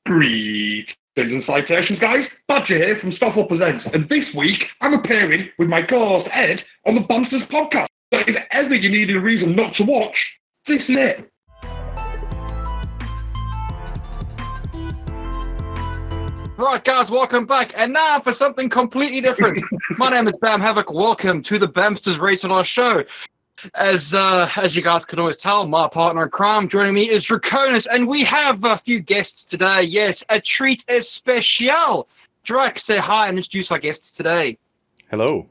Greetings and salutations, guys. Badger here from Stoffel Presents, and this week I'm appearing with my co-host Ed on the Bammsters podcast. So if ever you needed a reason not to watch, this is it. Right, guys, welcome back. And now for something completely different. My name is Bam Havoc. Welcome to the Bammsters Rated R show. As you guys can always tell, my partner in crime joining me is Draconis, and we have a few guests today. Yes, a treat especial. Drac, say hi and introduce our guests today. Hello.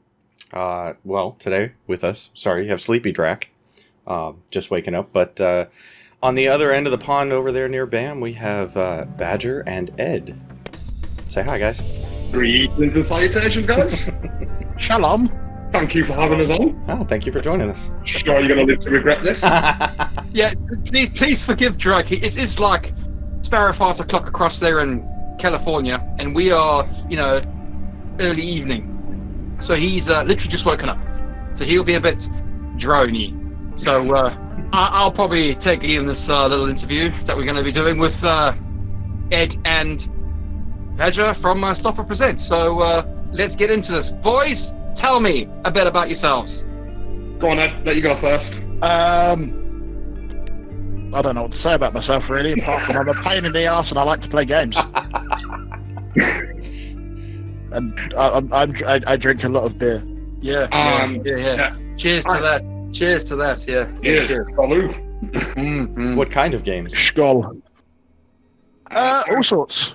Well, today with us, sorry, you have Sleepy Drac, just waking up, but on the other end of the pond over there near Bam, we have Badger and Ed. Say hi, guys. Greetings and salutations, guys. Shalom. Thank you for having us on. Oh, thank you for joining us. Sure you're going to live to regret this? Yeah, please forgive Drac. It's like Sparrow 5 o'clock across there in California, and we are, early evening. So he's literally just woken up. So he'll be a bit drony. So I'll probably take lead in this little interview that we're going to be doing with Ed and Badger from Stoffel Presents. So let's get into this. Boys, tell me a bit about yourselves. Go on, Ed. Let you go first. I don't know what to say about myself, really, apart from I'm a pain in the arse and I like to play games. And I drink a lot of beer. Yeah. Cheers to that. Cheers to that, yeah. Yes, salute. Mm-hmm. What kind of games? Skull. All sorts.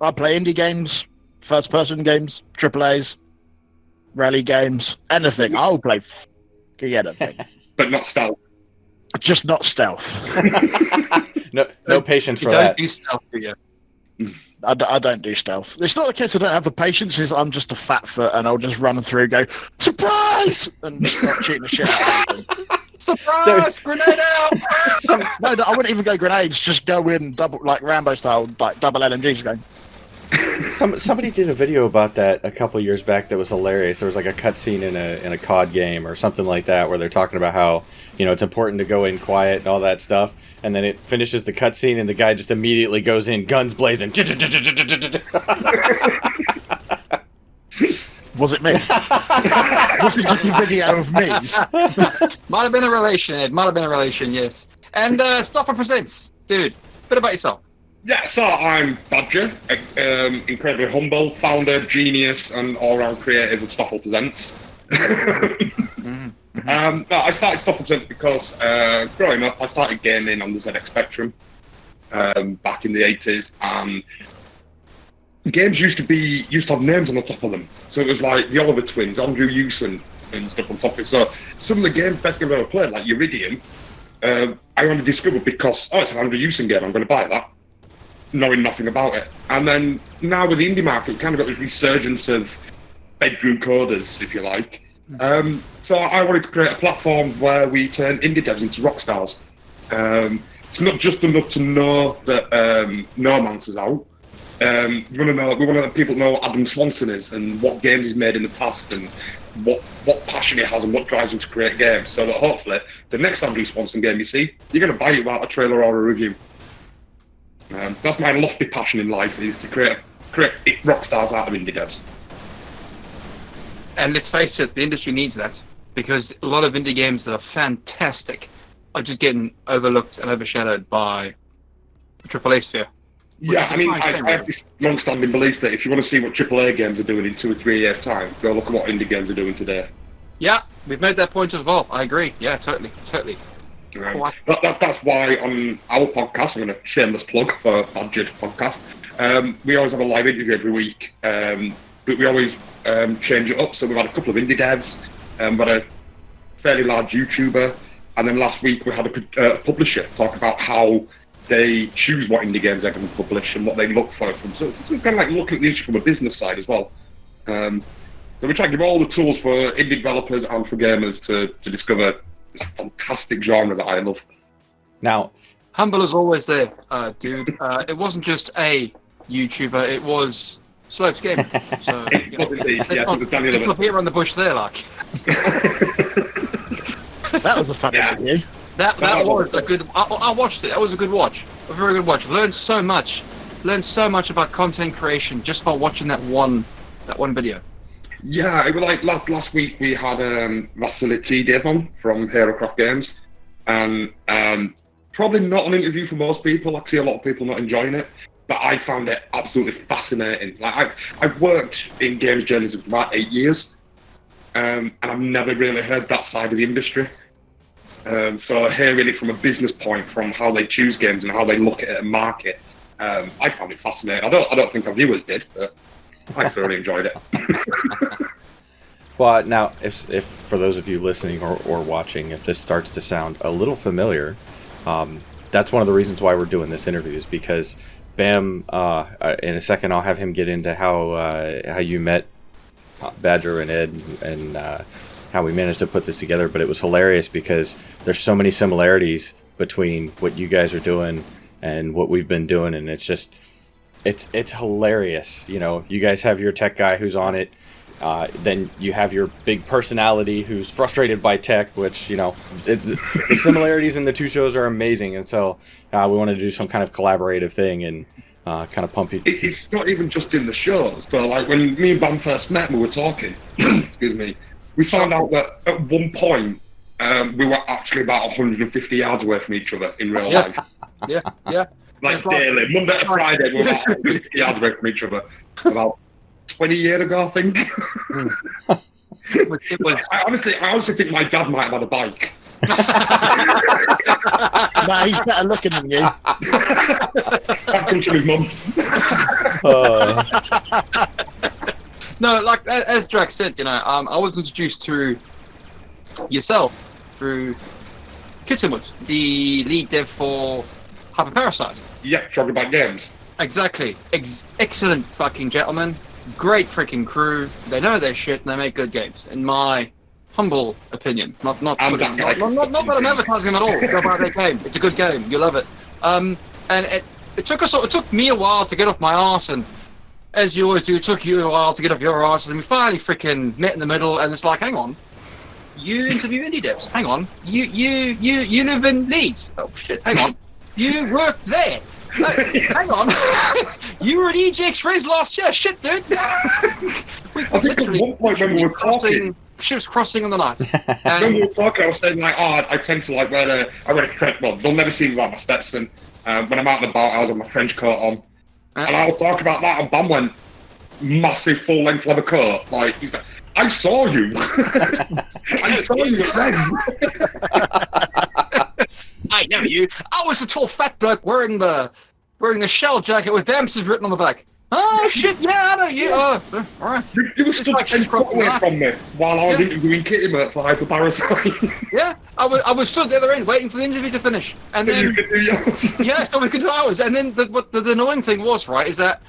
I play indie games, first-person games, AAAs, rally games, anything. I'll play anything. But not stealth. Just not stealth. No patience for You that. don't do stealth, do you? I don't do stealth. It's not the case I don't have the patience, it's I'm just a fat foot and I'll just run through and go, surprise! And start shooting the shit out of everything. Surprise! Grenade out! No, I wouldn't even go grenades, just go in double, like Rambo style, like double LMGs going. Somebody did a video about that a couple years back that was hilarious. There was like a cutscene in a COD game or something like that where they're talking about how, it's important to go in quiet and all that stuff, and then it finishes the cutscene and the guy just immediately goes in, guns blazing. Was it me? Was it just a video of me? Might have been a relation, Ed. Might have been a relation, yes. And Stoffel Presents. Dude, bit about yourself. Yeah, so I'm Badger, incredibly humble, founder, genius, and all-round creative of Stoffel Presents. I started Stoffel Presents because growing up, I started gaming on the ZX Spectrum back in the 80s, and games used to have names on the top of them. So it was like the Oliver Twins, Andrew Hewson, and stuff on top of it. So some of the best games I've ever played, like Uridium, I only discovered because, it's an Andrew Hewson game, I'm going to buy that, knowing nothing about it. And then now with the indie market, we kind of got this resurgence of bedroom coders, if you like. So I wanted to create a platform where we turn indie devs into rock stars. It's not just enough to know that Nomancer's out. We want to let people know what Adam Swanson is and what games he's made in the past and what passion he has and what drives him to create games, so that hopefully the next Andrew Swanson game you see, you're going to buy it without a trailer or a review. That's my lofty passion in life, is to create rock stars out of indie devs. And let's face it, the industry needs that, because a lot of indie games that are fantastic are just getting overlooked and overshadowed by the AAA sphere. Yeah, I mean, I have this long-standing belief that if you want to see what AAA games are doing in 2 or 3 years' time, go look at what indie games are doing today. Yeah, we've made that point as well. I agree. Yeah, totally. Right. That's why on our podcast, I'm going to shameless plug for Badgered podcast, we always have a live interview every week, but we always change it up. So we've had a couple of indie devs, we had a fairly large YouTuber, and then last week we had a publisher talk about how they choose what indie games they're going to publish and what they look for from. So it's kind of like looking at the issue from a business side as well. So we try to give all the tools for indie developers and for gamers to discover this fantastic genre that I love. Now, humble is always there, dude. It wasn't just a YouTuber; it was Slopes Gaming. So let's not beat around the bush there, like. That was a fun interview. That was a good. I watched it. That was a good watch. A very good watch. I've learned so much learned so much about content creation just by watching that one video. Yeah, it was like last week we had Vasily Dave on from HeroCraft Games, and probably not an interview for most people. I see a lot of people not enjoying it, but I found it absolutely fascinating. Like I've worked in games journalism for about 8 years, and I've never really heard that side of the industry. So hearing it from a business point, from how they choose games and how they look at it and market, I found it fascinating. I don't think our viewers did, but I thoroughly enjoyed it. Well, now, if for those of you listening or watching, if this starts to sound a little familiar, that's one of the reasons why we're doing this interview, is because Bamm, in a second, I'll have him get into how you met Badger and Ed and how we managed to put this together. But it was hilarious because there's so many similarities between what you guys are doing and what we've been doing, and it's just it's hilarious. You know, you guys have your tech guy who's on it. Then you have your big personality who's frustrated by tech, which, you know, the similarities in the two shows are amazing. And so we wanted to do some kind of collaborative thing and kind of pump you. It's not even just in the shows. So, like, when me and Bamm first met, we were talking, excuse me, we found out that at one point we were actually about 150 yards away from each other in real life. Yeah. Like daily, Monday to Friday, we were about 150 yards away from each other. About 20 years ago, I think. I honestly think my dad might have had a bike. Nah, he's better looking than you. That comes from his mum. No, like as Drax said, you know, I was introduced to yourself through Kittenwood, the lead dev for Hyperparasite. Yeah, talking about games. Exactly. Excellent fucking gentleman. Great freaking crew. They know their shit and they make good games. In my humble opinion, not that I'm advertising them at all. Go buy their game. It's a good game. You love it. And it took me a while to get off my arse, and as you always do, it took you a while to get off your arse, and we finally freaking met in the middle. And it's like, hang on, you interview indie devs. Hang on, you live in Leeds. Oh shit, hang on, you work there. No, hang on. You were at EGX Rezzed last year. Shit, dude. I think at one point when we were talking, ships crossing on the night. When we were talking, I was saying like, I tend to like wear a trench. Well, they'll never see me without my Stetson. When I'm out and about, I was with my trench coat on, and I'll talk about that. And Bamm went massive full length leather coat. Like he's like, I saw you. I saw you at Rezzed. I know you. I was a tall fat bloke wearing the shell jacket with Bammsters written on the back. Oh shit! Yeah, I know you. All right. You were stood 10 foot away from me while I was interviewing Kitty Mert for Hyperparasite. Yeah, I was stood at the other end waiting for the interview to finish, and then you could do yours. Yeah, so we could do ours. And then the annoying thing was, right, is that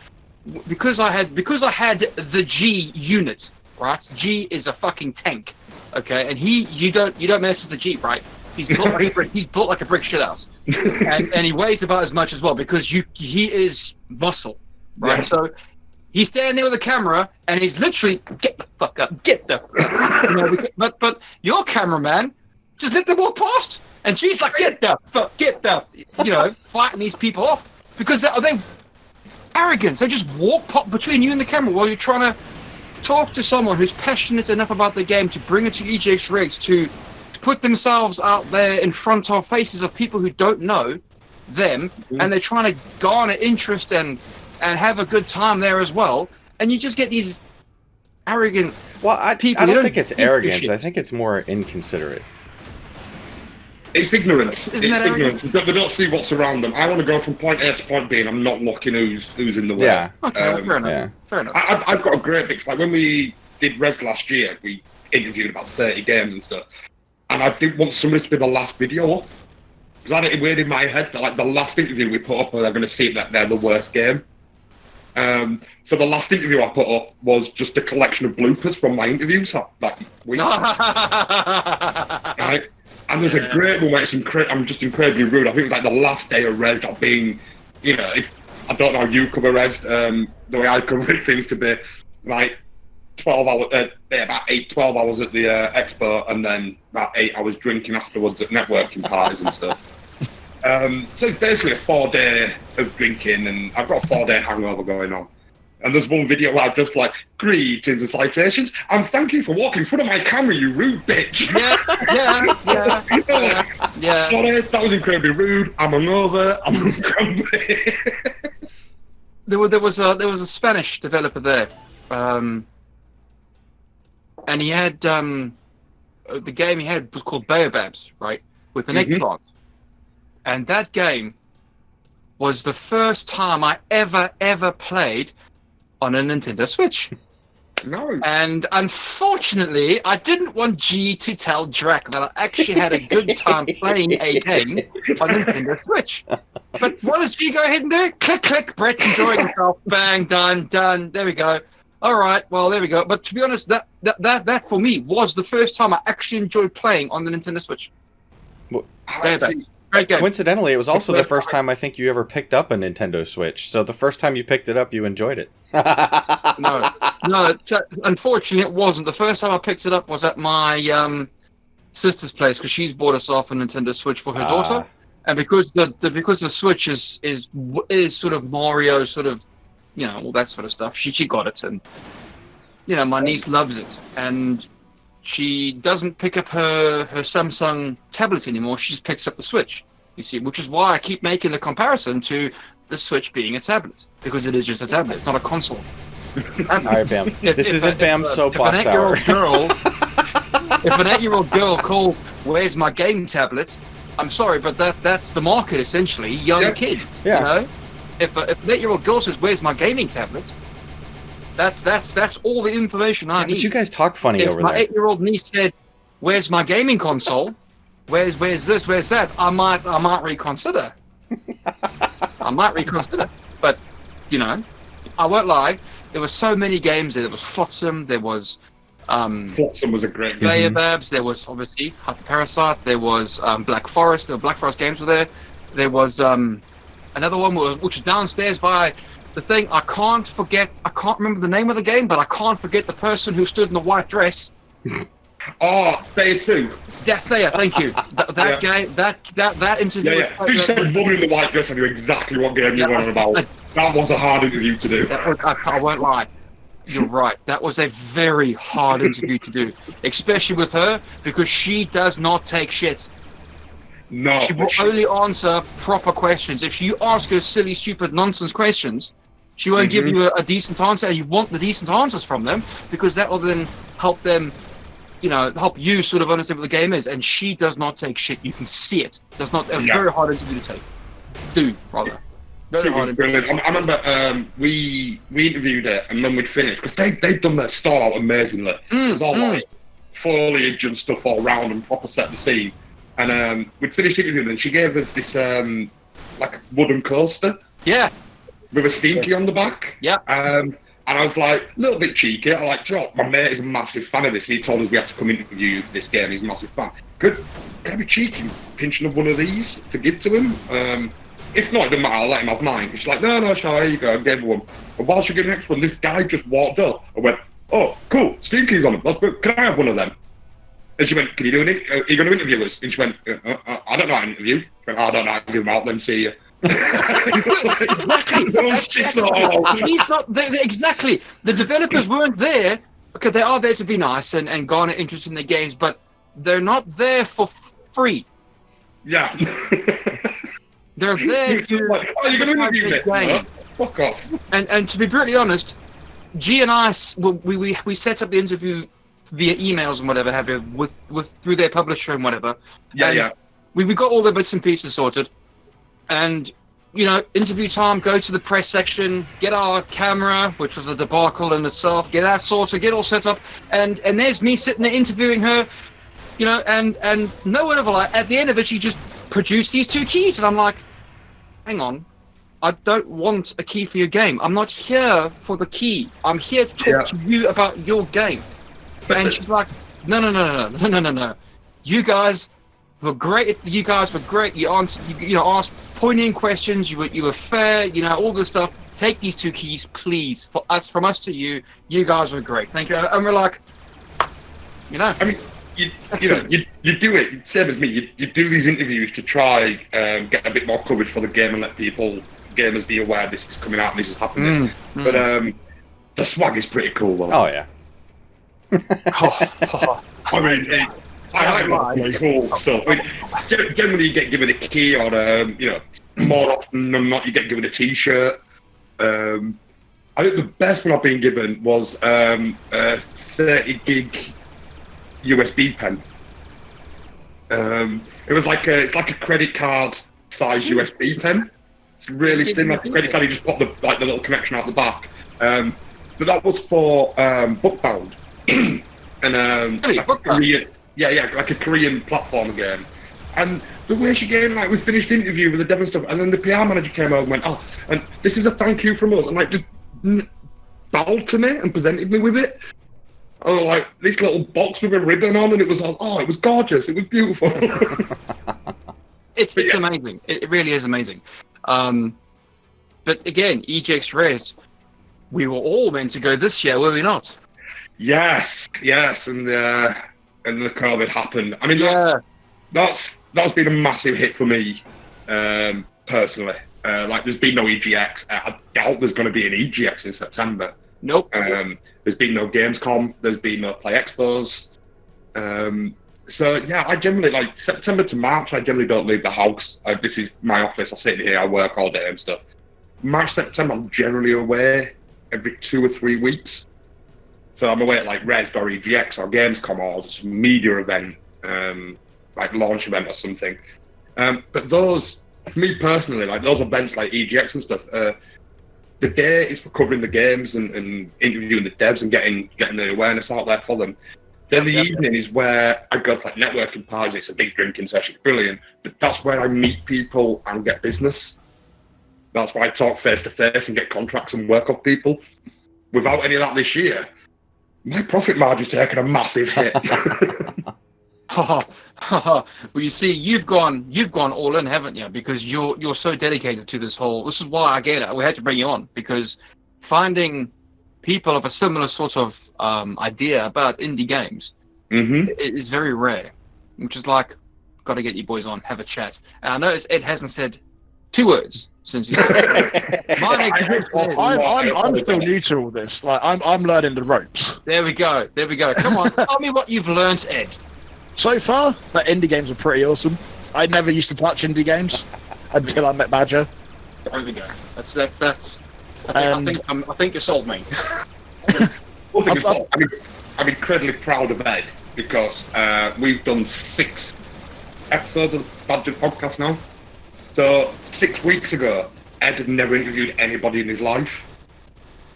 because I had the G unit, right? G is a fucking tank, okay, and you don't mess with the G, right? He's built like a brick shithouse, and he weighs about as much as well because he is muscle. Right, yeah. So he's standing there with a camera, and he's literally get the fuck up, get the. You know, but your cameraman just let them walk past, and she's like, get the fuck, get the, you know, fighting these people off because they arrogant. They just walk between you and the camera while you're trying to talk to someone who's passionate enough about the game to bring it to EGX Rezzed to put themselves out there in front of faces of people who don't know them, and they're trying to garner interest and have a good time there as well, and you just get these arrogant people. I don't think it's arrogance. I think it's more inconsiderate. It's ignorance. It's ignorance. They don't see what's around them. I want to go from point A to point B, and I'm not looking who's in the way. Yeah. Okay, fair enough. Yeah. Fair enough. I've got a great fix. Like when we did Rezzed last year, we interviewed about 30 games and stuff, and I didn't want somebody to be the last video up because I had it weird in my head that like the last interview we put up, they're going to see that they're the worst game. So the last interview I put up was just a collection of bloopers from my interviews that week. Right? And there's a great one where I'm just incredibly rude. I think it was like the last day of Rezzed, I've been, you know, I don't know how you cover Rezzed, the way I cover it seems to be like 12 hours, about 12 hours at the expo, and then about 8 hours drinking afterwards at networking parties and stuff. So it's basically a 4-day of drinking, and I've got a 4-day hangover going on. And there's one video where I'm just like, greetings and salutations, and thank you for walking in front of my camera, you rude bitch. Yeah. Sorry, that was incredibly rude. I'm hungover. I'm grumpy. There was a Spanish developer there, and he had the game he had was called Baobabs, right, with an eggplant, and that game was the first time I ever played on a Nintendo Switch. No. And unfortunately, I didn't want G to tell Drac that I actually had a good time playing a game on Nintendo Switch. But what does G go ahead and do? Click, click, Brett's enjoying himself. Bang, done. There we go. All right, well, there we go. But to be honest, that for me was the first time I actually enjoyed playing on the Nintendo Switch. Great game. Coincidentally, it was also the first time I think you ever picked up a Nintendo Switch. So the first time you picked it up, you enjoyed it. No, unfortunately, it wasn't. The first time I picked it up was at my sister's place because she's bought us off a Nintendo Switch for her daughter, and because the Switch is sort of Mario, sort of, you know, all that sort of stuff. She got it, and you know, my niece loves it, and she doesn't pick up her Samsung tablet anymore. She just picks up the Switch. You see, which is why I keep making the comparison to the Switch being a tablet, because it is just a tablet. It's not a console. All right, Bam. This isn't Bam's soapbox hour. If an 8-year-old girl calls, "Where's my game tablet?" I'm sorry, but that's the market essentially. Young kids. Yeah. You know, if an 8-year-old girl says, "Where's my gaming tablet?" That's all the information I need. But you guys talk funny over there. If my 8-year-old niece said, "Where's my gaming console? Where's this? Where's that?" I might reconsider. But you know, I won't lie. There were so many games there. There was Flotsam. There was Flotsam was a great game. Baobabs. There was obviously Hyper Parasite. There was Black Forest. The Black Forest games were there. There was another one which was downstairs by the thing. I can't remember the name of the game, but I can't forget the person who stood in the white dress. Oh, Thea 2. Yeah, Thea, thank you. That game, that interview. Yeah. You said woman in the white dress, I knew exactly what game you were on about. That was a hard interview to do. I won't lie. You're right. That was a very hard interview to do, especially with her, because she does not take shit. No. She will only answer proper questions. If you ask her silly, stupid, nonsense questions, she won't give you a decent answer, and you want the decent answers from them, because that will then help them, you know, help you sort of understand what the game is. And she does not take shit. You can see it. Does not. A very hard interview to take. Rather. Very hard. Brilliant. I remember we interviewed her, and then we'd finished because they'd done their stall out amazingly. It was all like foliage and stuff all round and proper set the scene. And we'd finished interviewing, and she gave us this like wooden coaster. Yeah. With a steam key on the back. Yeah. And I was like, a little bit cheeky. I like, my mate is a massive fan of this. He told us we had to come interview you for this game. He's a massive fan. Can I be cheeky pinching up one of these to give to him? If not, it doesn't matter. I'll let him have mine. And she's like, no, sure, here you go. I gave her one. But while she gave the next one, this guy just walked up and went, oh, cool, steam keys on them. Can I have one of them? And she went, can you do it? Are you going to interview us? And she went, I don't know how to interview. She went, I don't know how to give them out, then see you. Exactly. The developers weren't there. Okay, they are there to be nice and garner interest in their games, but they're not there for free. Yeah. They're there to. Oh, you're going to interview me? Fuck off. And to be brutally honest, G and I, we set up the interview via emails and whatever have you with through their publisher and whatever. Yeah. We got all the bits and pieces sorted. And, you know, interview time, go to the press section, get our camera, which was a debacle in itself, get that sorted, get all set up, and there's me sitting there interviewing her, you know, and no one ever, like, at the end of it, she just produced these 2 keys, and I'm like, hang on, I don't want a key for your game. I'm not here for the key. I'm here to talk to you about your game. And she's like, no. You guys were great. You answered, you know, asked poignant questions. You were fair. You know, all this stuff. Take these 2 keys, please. From us to you. You guys were great. Thank you. And we're like, you know. I mean, you do it same as me. You do these interviews to try get a bit more coverage for the game and let gamers be aware this is coming out and this is happening. But the swag is pretty cool though. Oh yeah. I mean, I like a lot of cool stuff. I mean, generally you get given a key or more often than not you get given a T-shirt. I think the best one I've been given was a 30 gig USB pen. It was it's like a credit card size USB pen. It's really thin, like a credit card. You just pop the little connection out the back. But that was for Bookbound, and like a Korean platform game. And the way she came, we finished the interview with the dev and stuff, and then the PR manager came over and went, "Oh, and this is a thank you from us," and just bowed to me and presented me with it. Oh, this little box with a ribbon on, and it was it was gorgeous. It was beautiful. It's amazing. It really is amazing. But again, EGX Rezzed, we were all meant to go this year, were we not? Yes, and the COVID happened. I mean, that's been a massive hit for me, personally. There's been no EGX. I doubt there's going to be an EGX in September. Nope. There's been no Gamescom. There's been no Play Expos. So yeah, I generally September to March. I generally don't leave the house. This is my office. I sit here. I work all day and stuff. March, September, I'm generally away every 2 or 3 weeks. So I'm away at Rezzed or EGX or Gamescom or just a media event, launch event or something. But those, for me personally, those events like EGX and stuff, the day is for covering the games and interviewing the devs and getting the awareness out there for them. Then the evening is where I go to networking parties. It's a big drinking session, it's brilliant. But that's where I meet people and get business. That's why I talk face to face and get contracts and work off people. Without any of that this year, my profit margin's taken a massive hit. Well, you see, you've gone all in, haven't you? Because you're so dedicated to this whole. This is why I get it. We had to bring you on because finding people of a similar sort of idea about indie games is very rare. Which is got to get you boys on, have a chat. And I notice Ed hasn't said 2 words since you. I'm still new to all this. I'm learning the ropes. There we go. Come on, tell me what you've learnt, Ed. So far, that indie games are pretty awesome. I never used to touch indie games until I met Badger. There we go. That's. I think you sold me. I'm incredibly proud of Ed because we've done 6 episodes of Badger Podcast now. So 6 weeks ago, Ed had never interviewed anybody in his life.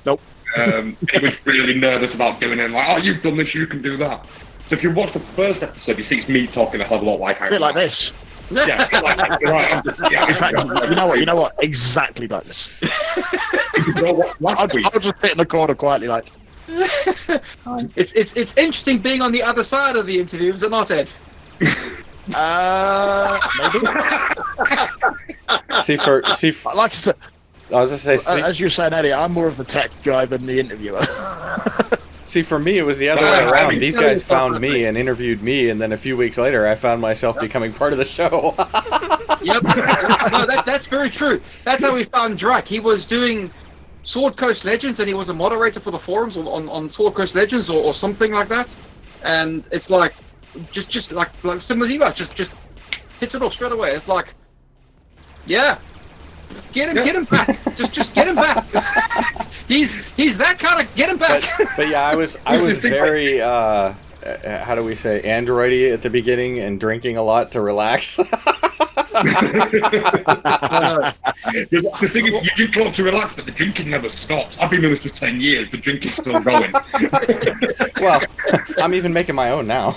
Nope. He was really nervous about doing it. You've done this, you can do that. So if you watch the first episode, you see it's me talking a hell of a lot I a bit like this. Yeah, you know what? Exactly like this. I'll just sit in the corner quietly It's interesting being on the other side of the interview, is it not, Ed? Maybe. Like I said, I was gonna say, as you were saying earlier, I'm more of the tech guy than the interviewer. See, for me, it was the other way around. These guys found me and interviewed me, and then a few weeks later, I found myself becoming part of the show. Yep. No, that's very true. That's how we found Drake. He was doing Sword Coast Legends, and he was a moderator for the forums on Sword Coast Legends or something like that. And it's just like similar to you guys, just hits it off straight away. It's yeah, get him back. just get him back. He's that kind of get him back. But yeah, I was very how do we say androidy at the beginning and drinking a lot to relax. The thing is, you drink a lot to relax, but the drinking never stops. I've been doing this for 10 years. The drinking's still going. Well, I'm even making my own now.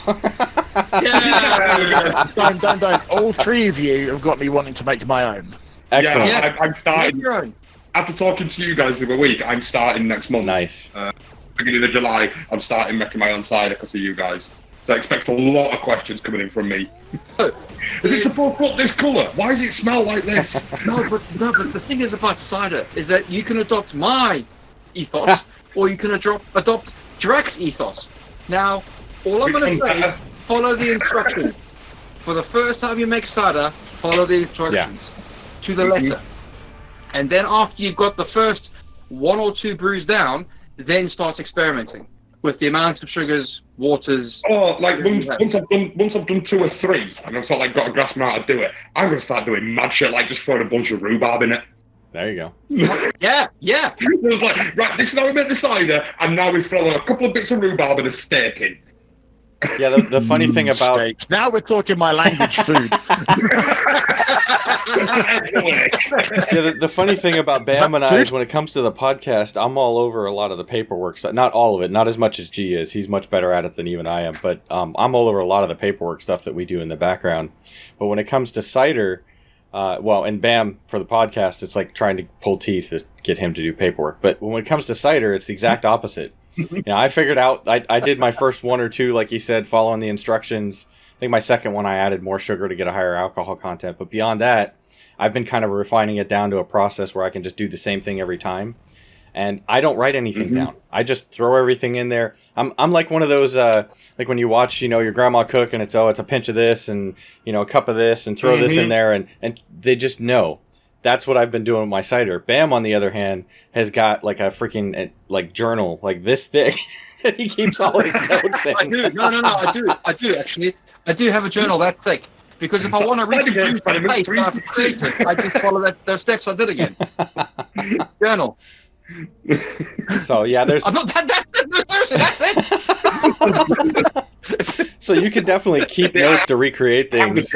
Yeah. Don't. All 3 of you have got me wanting to make my own. Excellent. Yeah, I'm starting. Make your own. After talking to you guys in a week, I'm starting next month. Nice. Beginning of July, I'm starting making my own cider because of you guys. So I expect a lot of questions coming in from me. Is it supposed to look this colour? Why does it smell like this? No, but the thing is about cider is that you can adopt my ethos, or you can adopt Drax's ethos. Now, all I'm going to say is follow the instructions. For the first time you make cider, follow the instructions to the letter. And then after you've got the first 1 or 2 brews down, then start experimenting with the amount of sugars, waters. Oh, like once I've done 2 or 3, and I've sort of like got a grasp on how to do it, I'm gonna start doing mad shit, like just throwing a bunch of rhubarb in it. There you go. Yeah. It was like, right, this is how we make the cider, and now we throw a couple of bits of rhubarb and a steak in. Yeah, the funny thing about Steak. Now we're talking my language food. the funny thing about Bamm and I is when it comes to the podcast, I'm all over a lot of the paperwork stuff. Not all of it, not as much as G is. He's much better at it than even I am. But I'm all over a lot of the paperwork stuff that we do in the background. But when it comes to cider, and Bamm for the podcast, it's like trying to pull teeth to get him to do paperwork. But when it comes to cider, it's the exact opposite. I figured out, I did my first 1 or 2, like you said, following the instructions. I think my second one, I added more sugar to get a higher alcohol content. But beyond that, I've been kind of refining it down to a process where I can just do the same thing every time. And I don't write anything down. I just throw everything in there. I'm like one of those, like when you watch, your grandma cook and it's a pinch of this and, a cup of this and throw this in there. And they just know. That's what I've been doing with my cider. Bamm, on the other hand, has got like a freaking journal like this thick that he keeps all his notes in. I do. No. I do actually. I do have a journal that thick because if I want to reproduce the paste that I've created, I just follow those steps I did again. Journal. So yeah, there's. I'm not that. No, seriously, that's it. So you can definitely keep notes to recreate things.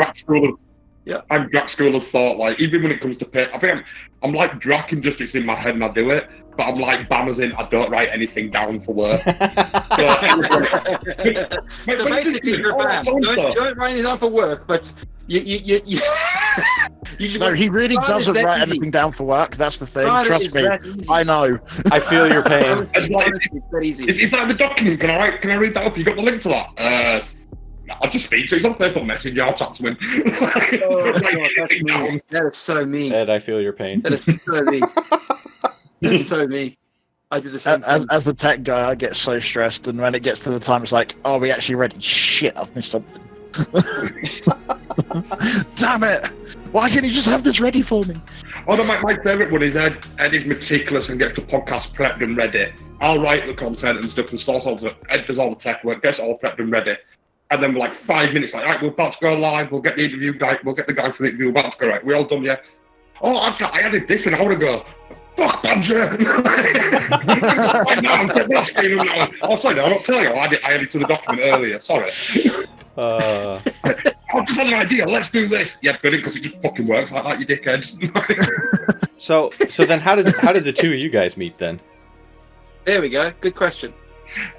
I'm Drac school of thought, like, even when it comes to paper, I think I'm like Drac in just it's in my head and I do it, but I'm like Bamm as in I don't write anything down for work. So basically, you're Bamm. Don't write anything down for work, but you No, he really doesn't write anything down for work. That's the thing. Trust me, I know. I feel your pain. It's like the document. Can I read that up? You got the link to that? I'll just speak to him. He's on Facebook Messenger. I'll talk to him. That is so mean. Ed, I feel your pain. That is so mean. That is so mean. I do the same thing. As the tech guy, I get so stressed, and when it gets to the time, it's like, oh, we actually ready. Shit, I've missed something. Damn it! Why can't you just have this ready for me? Oh, my favourite one is Ed is meticulous and gets the podcast prepped and ready. I'll write the content and stuff and Ed does all the tech work, gets it all prepped and ready. And then we're like 5 minutes, like, right, we're about to go live, we'll get the interview guy, we'll get the guy for the interview, we're about to go, right, we're all done, yeah? Oh, I added this an hour ago. Fuck, Badger! Oh, sorry, no, I'm not telling you, I added to the document earlier, sorry. I've just had an idea, let's do this. Yeah, brilliant, because it just fucking works like that, you dickhead. So then how did the two of you guys meet then? There we go, good question.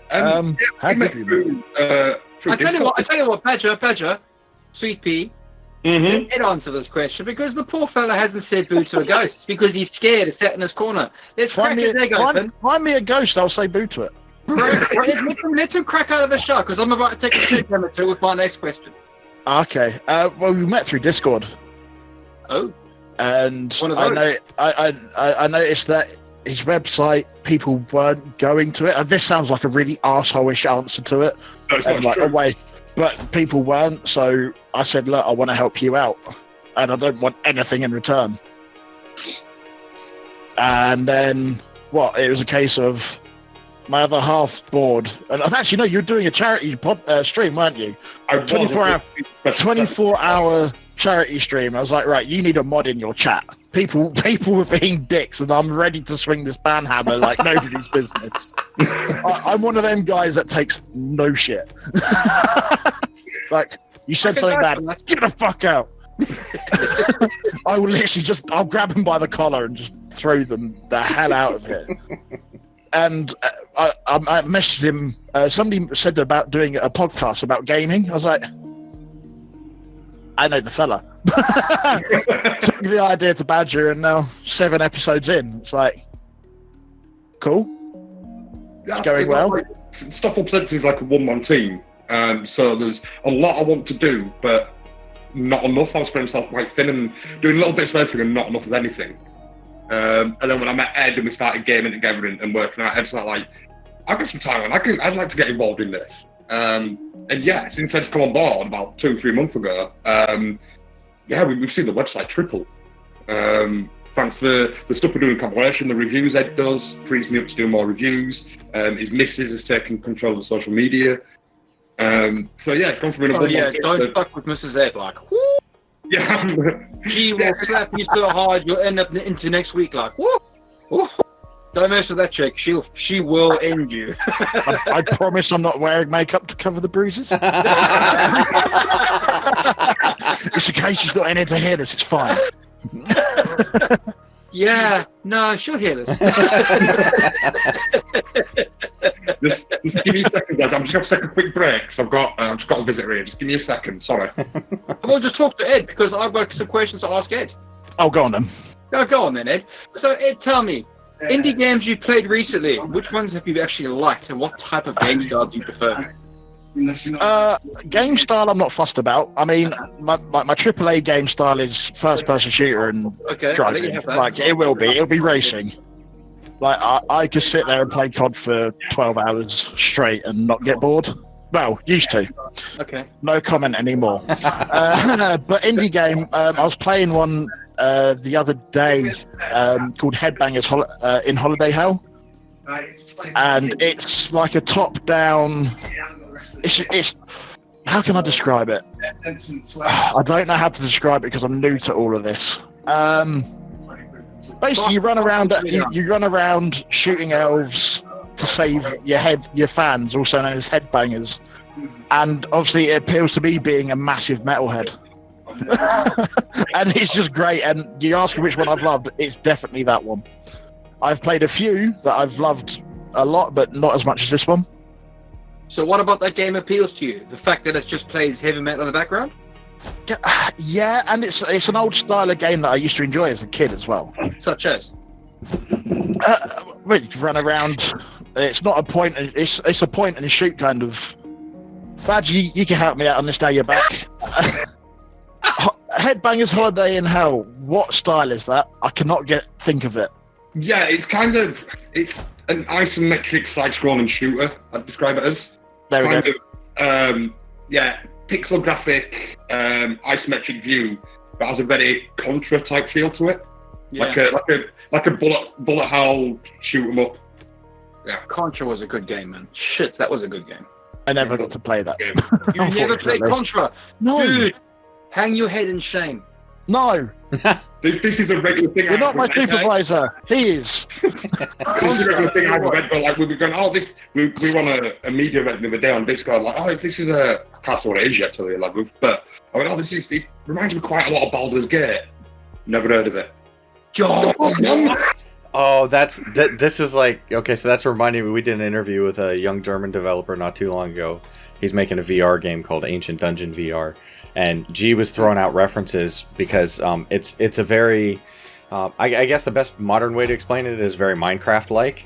How did we meet? I tell you what, Badger, Sweet Pea, get onto this question because the poor fella hasn't said boo to a ghost because he's scared, he's sat in his corner. Let's crack his egg open. Find me a ghost, I'll say boo to it. Let him crack out of his shell because I'm about to take a shit temperature with my next question. Okay. Well, we met through Discord. Oh. And I noticed that his website, people weren't going to it. And this sounds like a really arsehole-ish answer to it. No, it's not true. But people weren't, so I said, look, I want to help you out. And I don't want anything in return. And then, it was a case of my other half bored. And actually, no, you were doing a charity stream, weren't you? 24-hour charity stream. I was like, right, you need a mod in your chat. People were being dicks, and I'm ready to swing this banhammer like nobody's business. I'm one of them guys that takes no shit. Like, you said something bad, get the fuck out. I will literally I'll grab him by the collar and just throw them the hell out of it. And I messaged him. Somebody said about doing a podcast about gaming. I was like, I know the fella. Took the idea to Badger, and now 7 episodes in, it's like, cool. It's going well. Stoffel Presents is like a one-man team, so there's a lot I want to do, but not enough. I was spreading myself quite thin and doing little bits of everything and not enough of anything. And then when I met Ed and we started gaming together and working out, Ed's like, I've got some time and I'd like to get involved in this. And yeah, since Ed's come on board about 2-3 months ago, we've seen the website triple. Thanks to the stuff we're doing in compilation, the reviews Ed does frees me up to do more reviews. His missus has taken control of the social media. So yeah, it's gone from being a don't fuck with Mrs. Ed, like, woo! Yeah. She will slap you so hard you'll end up into next week like, woo! Woo! Don't mess with that chick. She will end you. I promise I'm not wearing makeup to cover the bruises. It's okay, she's not in here to hear this, it's fine. Yeah, no, she'll hear this. just give me a second, guys. I'm just going to take a quick break because I've just got a visitor here. Just give me a second. Sorry. We'll just talk to Ed because I've got some questions to ask Ed. Oh, go on then. Go on then, Ed. So, Ed, tell me, indie games you played recently, which ones have you actually liked and what type of game style do you prefer? Game style I'm not fussed about. I mean, my AAA game style is first-person shooter and driving. Like, it'll be racing. Like, I could sit there and play COD for 12 hours straight and not get bored. Well, used to. Okay. No comment anymore. But indie game, I was playing one the other day called Headbangers in Holiday Hell. And it's like a top-down... It's how can I describe it? I don't know how to describe it because I'm new to all of this. Basically, you run around shooting elves to save your fans, also known as headbangers. And obviously, it appeals to me being a massive metalhead. And it's just great. And you ask me which one I've loved, it's definitely that one. I've played a few that I've loved a lot, but not as much as this one. So what about that game appeals to you? The fact that it just plays heavy metal in the background? Yeah, and it's an old style of game that I used to enjoy as a kid as well. Such as? Well, you can run around. It's not a point. It's a point and shoot kind of. Badge, you can help me out on this. Now you're back. Headbangers Holiday in Hell. What style is that? I cannot think of it. Yeah, it's an isometric side-scrolling shooter. I'd describe it as. There we go. Pixel graphic, isometric view, but has a very Contra type feel to it. Yeah. Like a bullet hell shoot 'em up. Yeah. Contra was a good game, man. Shit, that was a good game. I never got to play that game. You never played Contra? No. Dude, hang your head in shame. No. This is a regular thing. You're not my supervisor. He is. This is a regular thing I've read, but like we were going, we won a media event the other day on Discord, like, this is I can't say what it is yet till the 11th, but I went, this reminds me quite a lot of Baldur's Gate. Never heard of it. Oh, this is like, okay, so that's reminding me, we did an interview with a young German developer not too long ago. He's making a VR game called Ancient Dungeon VR, and G was throwing out references because it's a very, I guess the best modern way to explain it is very Minecraft-like,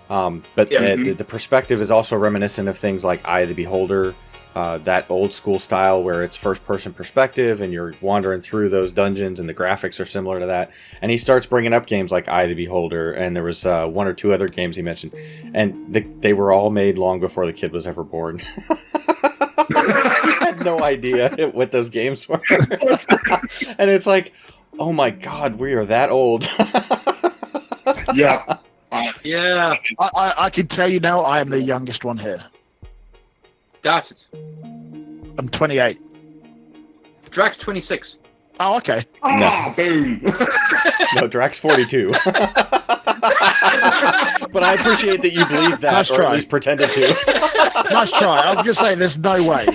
but the perspective is also reminiscent of things like Eye of the Beholder, that old school style where it's first-person perspective and you're wandering through those dungeons and the graphics are similar to that. And he starts bringing up games like Eye of the Beholder, and there was one or two other games he mentioned, and they were all made long before the kid was ever born. I had no idea what those games were. And it's like, oh my god, we are that old. Yeah. Yeah. I can tell you now, I am the youngest one here. Doubt it. I'm 28. Drax 26. Oh, okay. No. Boom. No, Drax 42. But I appreciate that you believed that, nice or try. at least pretended to. Nice try. I was going to say, there's no way.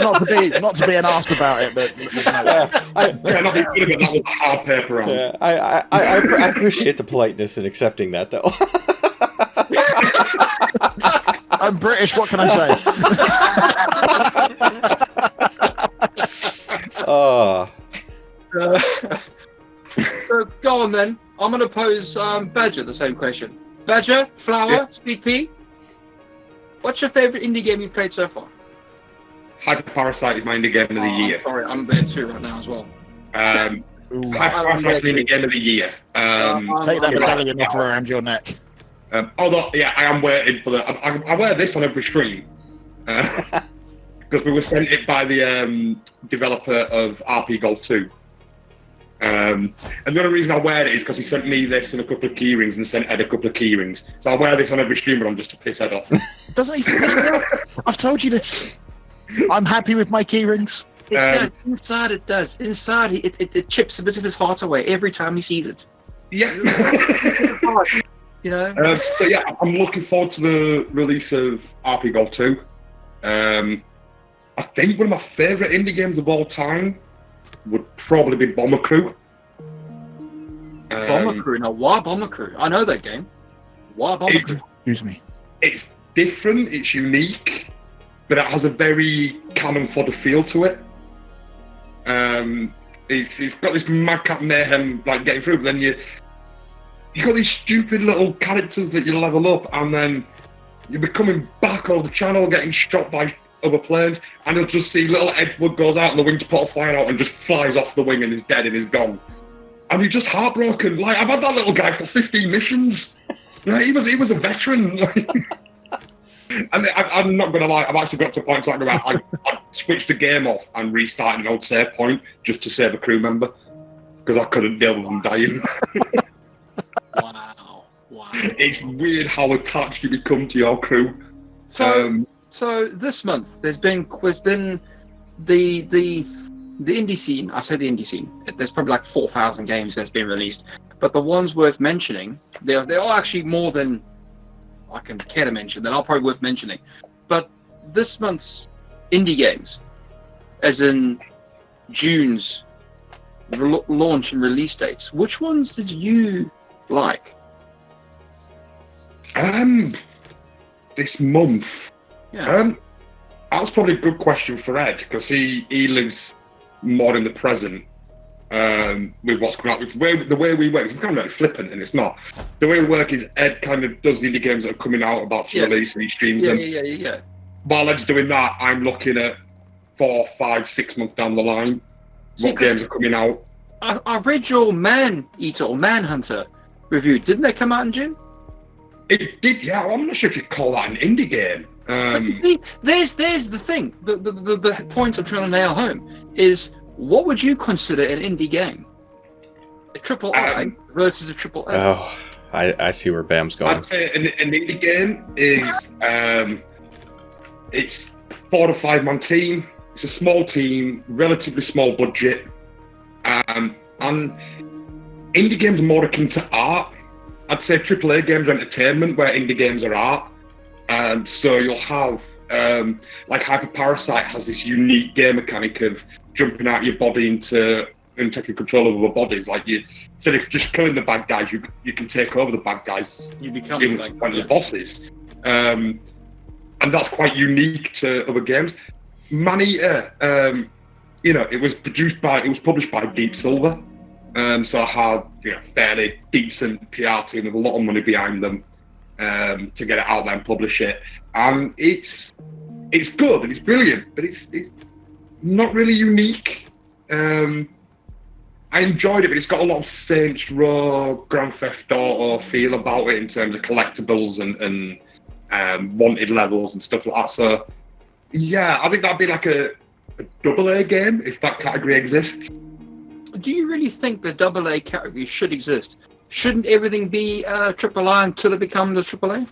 Not to be an arse about it, but there's no way. Nothing good about that with a hard paper on. Yeah, I appreciate the politeness in accepting that, though. I'm British, what can I say? So go on then. I'm going to pose Badger the same question. Badger, Flower, Speak P. What's your favourite indie game you've played so far? Hyper Parasite is my indie game of the year. Sorry, I'm there too right now as well. Hyper Parasite is my indie game of the year. Take that medallion off around your neck. Although, I am waiting for I wear this on every stream. because we were sent it by the developer of RP Golf 2. And the only reason I wear it is because he sent me this and a couple of key rings and sent Ed a couple of key rings. So I wear this on every stream, but I'm just to piss Ed off. Doesn't he? I've told you this. I'm happy with my key rings. It does. Inside it does. Inside it chips a bit of his heart away every time he sees it. Yeah. You know? So yeah, I'm looking forward to the release of RP Golf 2. I think one of my favourite indie games of all time would probably be Bomber Crew. Bomber Crew? Now, why Bomber Crew? I know that game. Why Bomber Crew? Excuse me. It's different, it's unique, but it has a very cannon fodder feel to it. It's got this madcap mayhem like getting through, but then you got these stupid little characters that you level up, and then you're coming back over the channel, getting shot by other planes, and you'll just see little Edward goes out and the wing's put flying out and just flies off the wing and is dead and is gone. And you're just heartbroken. Like, I've had that little guy for 15 missions. You know, he was a veteran. And I'm not gonna lie, I've actually got to a point talking about I switched the game off and restarted an old save point just to save a crew member because I couldn't deal with them dying. Wow. It's weird how attached you become to your crew. So this month there's been the indie scene. I say the indie scene. There's probably like 4,000 games that's been released, but the ones worth mentioning, there are actually more than I can care to mention. That are probably worth mentioning. But this month's indie games, as in June's launch and release dates, which ones did you like? This month. Yeah. That's probably a good question for Ed because he lives more in the present with what's coming out. The way we work, it's kind of really flippant, and it's not. The way we work is Ed kind of does the indie games that are coming out about to release, and he streams them. Yeah. While Ed's doing that, I'm looking at 4, 5, 6 months down the line what games are coming out. I read your Man-Eater or Manhunter review. Didn't they come out in June? It did, yeah. I'm not sure if you call that an indie game. See, there's the thing. The point I'm trying to nail home is, what would you consider an indie game? A triple I versus a triple A. Oh, I see where Bam's going. I'd say an indie game is it's a 4 to 5 man team. It's a small team, relatively small budget, and indie games are more akin to art. I'd say AAA games are entertainment, where indie games are art. And so you'll have, like Hyper Parasite has this unique game mechanic of jumping out your body and taking control of other bodies. Like instead of just killing the bad guys, you can take over the bad guys. You become like one of the bosses. And that's quite unique to other games. Man-Eater, it was published by Deep Silver. So I had fairly decent PR team with a lot of money behind them. To get it out there and publish it, and it's good and it's brilliant, but it's not really unique. I enjoyed it, but it's got a lot of Saints Row, Grand Theft Auto feel about it in terms of collectibles and wanted levels and stuff like that. So yeah, I think that'd be like a AA game if that category exists. Do you really think the AA category should exist? Shouldn't everything be triple I until it becomes a triple A?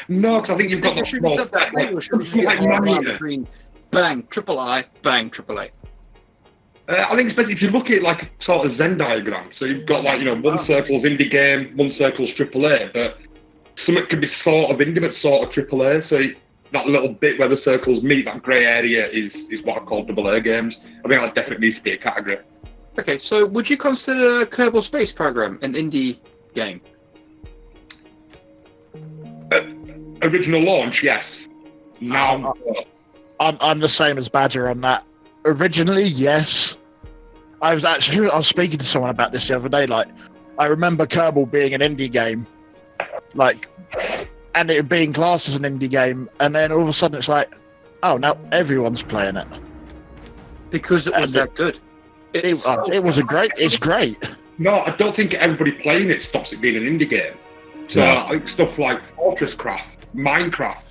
No, because I think you've got should be stuff that way, or should we be between bang, triple I, bang, triple A? I think especially if you look at like sort of Zen diagram, so you've got like one circle's indie game, one circle's triple A, but something can be sort of indie but sort of triple A. So that little bit where the circles meet, that grey area, is what I call AA games. I think that definitely needs to be a category. Okay, so would you consider Kerbal Space Program an indie game? Original launch, yes. Now, I'm the same as Badger on that. Originally, yes. I was speaking to someone about this the other day. Like, I remember Kerbal being an indie game, like, and it being classed as an indie game, and then all of a sudden it's like, oh, now everyone's playing it because it was that good. It's great. No, I don't think everybody playing it stops it being an indie game. So I think stuff like Fortress Craft, Minecraft,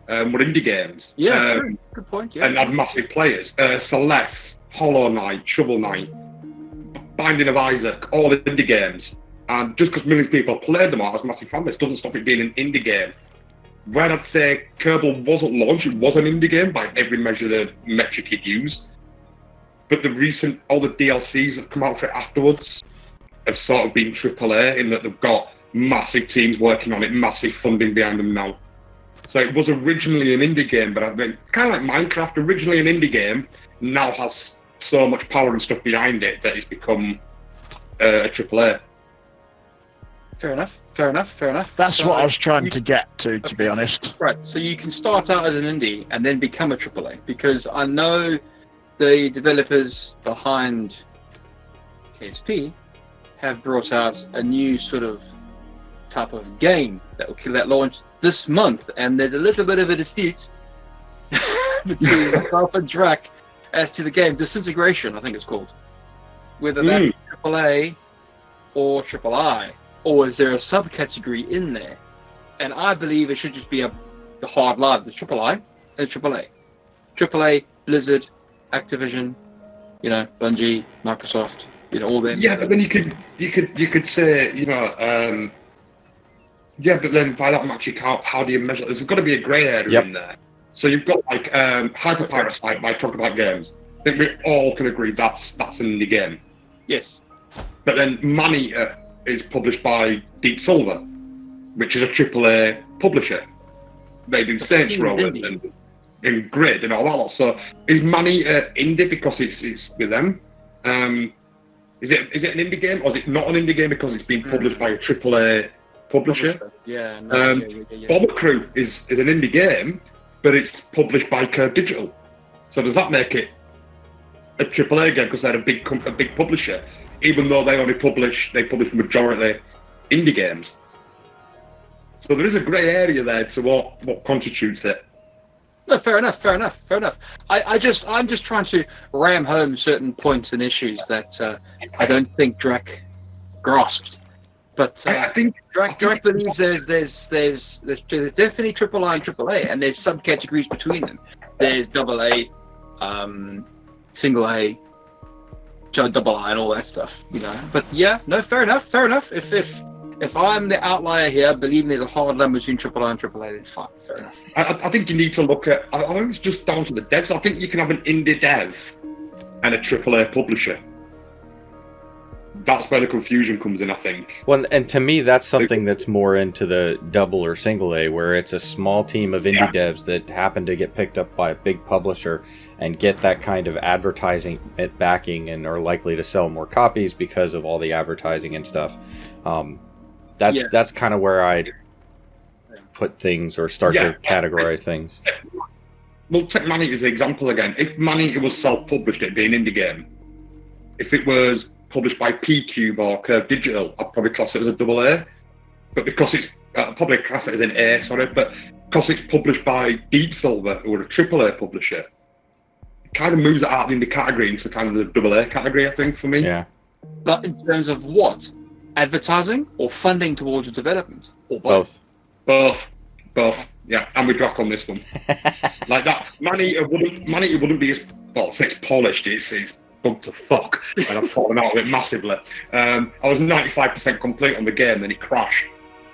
were indie games. Yeah, true. Good point. Yeah. And had massive players. Celeste, Hollow Knight, Shovel Knight, Binding of Isaac, all indie games. And just because millions of people played them all as massive fan base doesn't stop it being an indie game. When I'd say Kerbal wasn't launched, it was an indie game by every measure the metric it used. But all the DLCs that come out for it afterwards have sort of been AAA in that they've got massive teams working on it, massive funding behind them now. So it was originally an indie game, but I think kind of like Minecraft, originally an indie game, now has so much power and stuff behind it that it's become a AAA. Fair enough. That's So what I was trying to get to be honest. Right, so you can start out as an indie and then become a AAA, because I know the developers behind KSP have brought out a new sort of type of game that launched this month, and there's a little bit of a dispute between myself and Drac as to the game Disintegration, I think it's called, whether that's AAA or III, or is there a subcategory in there? And I believe it should just be a hard line. There's III and AAA. AAA, Blizzard, Activision, Bungie, Microsoft, all them. Yeah, but then you could say, yeah, but then by that much you can't. How do you measure? There's got to be a grey area in there. So you've got like Hyperparasite by Talking About Games. I think we all can agree that's an indie game. Yes. But then Maneater is published by Deep Silver, which is a AAA publisher. They do Saints Row and Grid and all that lot. So is Maneater indie because it's with them? Is it an indie game, or is it not an indie game because it's been published by a AAA publisher? Yeah. Bomber Crew is an indie game, but it's published by Curve Digital. So does that make it a AAA game because they're a big publisher, even though they publish majority indie games? So there is a grey area there to what constitutes it. No, fair enough. I'm just trying to ram home certain points and issues that I don't think Drac grasped. But I think Drac believes there's definitely III and AAA, and there's subcategories between them. There's AA, single A, double I, and all that stuff. But yeah, no, fair enough. If I'm the outlier here, believing there's a hard line between AAA and AAA, then fine, fair enough. I think you need to look at. I think it's just down to the devs. I think you can have an indie dev and a AAA publisher. That's where the confusion comes in, I think. Well, and to me, that's something that's more into the double or single A, where it's a small team of indie devs that happen to get picked up by a big publisher and get that kind of advertising backing and are likely to sell more copies because of all the advertising and stuff. That's kind of where I put things or start to categorize things. We'll take Maneater as an example again. If Maneater was self-published, it'd be an indie game. If it was published by P-Cube or Curve Digital, I'd probably class it as a AA. But because it's probably class it as an A, but because it's published by Deep Silver, who are a AAA publisher, it kind of moves it out of the indie category into kind of the AA category, I think, for me. Yeah. But in terms of what? Advertising or funding towards development? Or both? Both. Yeah, and we Drac on this one. Like that, Maneater wouldn't be as it's polished. It's bugged to fuck, and I've fallen out of it massively. I was 95% complete on the game, then it crashed.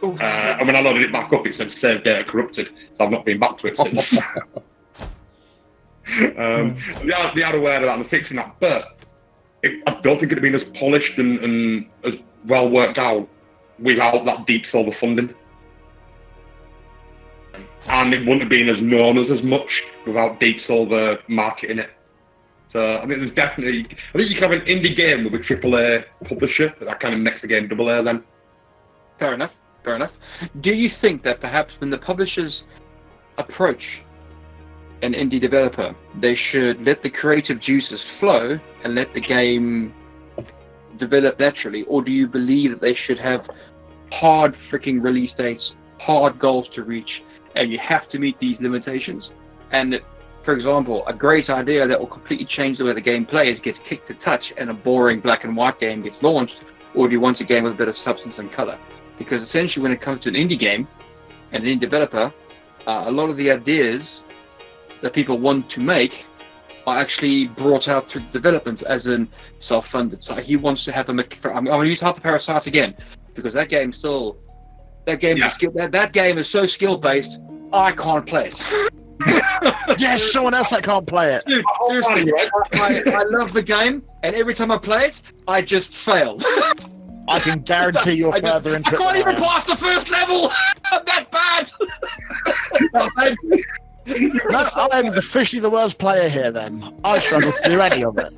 And when I loaded it back up, it said save data corrupted, so I've not been back to it since. They are aware of that and fixing that, but I don't think it'd have been as polished and as well worked out without that Deep Silver funding. And it wouldn't have been as known as much without Deep Silver marketing it. So I think you can have an indie game with a AAA publisher, but that kind of makes the game AA then. Fair enough. Do you think that perhaps when the publishers approach an indie developer, they should let the creative juices flow and let the game develop naturally, or do you believe that they should have hard freaking release dates, hard goals to reach, and you have to meet these limitations? And for example, a great idea that will completely change the way the game plays gets kicked to touch and a boring black and white game gets launched, or do you want a game with a bit of substance and color? Because essentially when it comes to an indie game and an indie developer, a lot of the ideas that people want to make are actually brought out through the development as in self-funded. So he wants to have I'm going to use Hyper Parasite again because that game is skill. That game is so skill-based. I can't play it. Yes, someone else that can't play it. Dude, seriously, I love the game, and every time I play it, I just fail. I can guarantee you're further into it. I can't even pass the first level. I'm that bad. No, I'm officially the worst player here. Then I struggle to do any of it.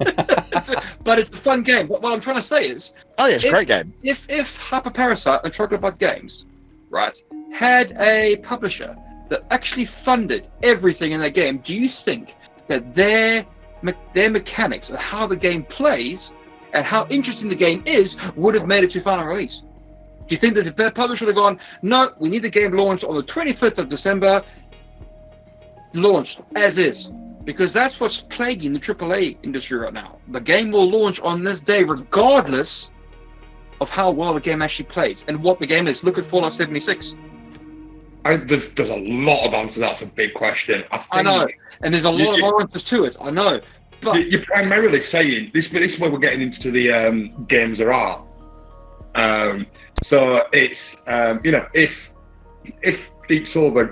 But it's a fun game. What I'm trying to say is, oh yeah, it's a great game. If Hyper Parasite and Chocolate Bud Games, right, had a publisher that actually funded everything in their game, do you think that their mechanics and how the game plays and how interesting the game is would have made it to final release? Do you think that if their publisher would have gone, no, we need the game launched on the 25th of December, launched as is? Because that's what's plaguing the AAA industry right now. The game will launch on this day regardless of how well the game actually plays and what the game is. Look at Fallout 76. There's a lot of answers. That's a big question. I know, and there's a lot of answers to it. I know, but you're primarily saying this is where we're getting into the games of art. So it's if Deep Silver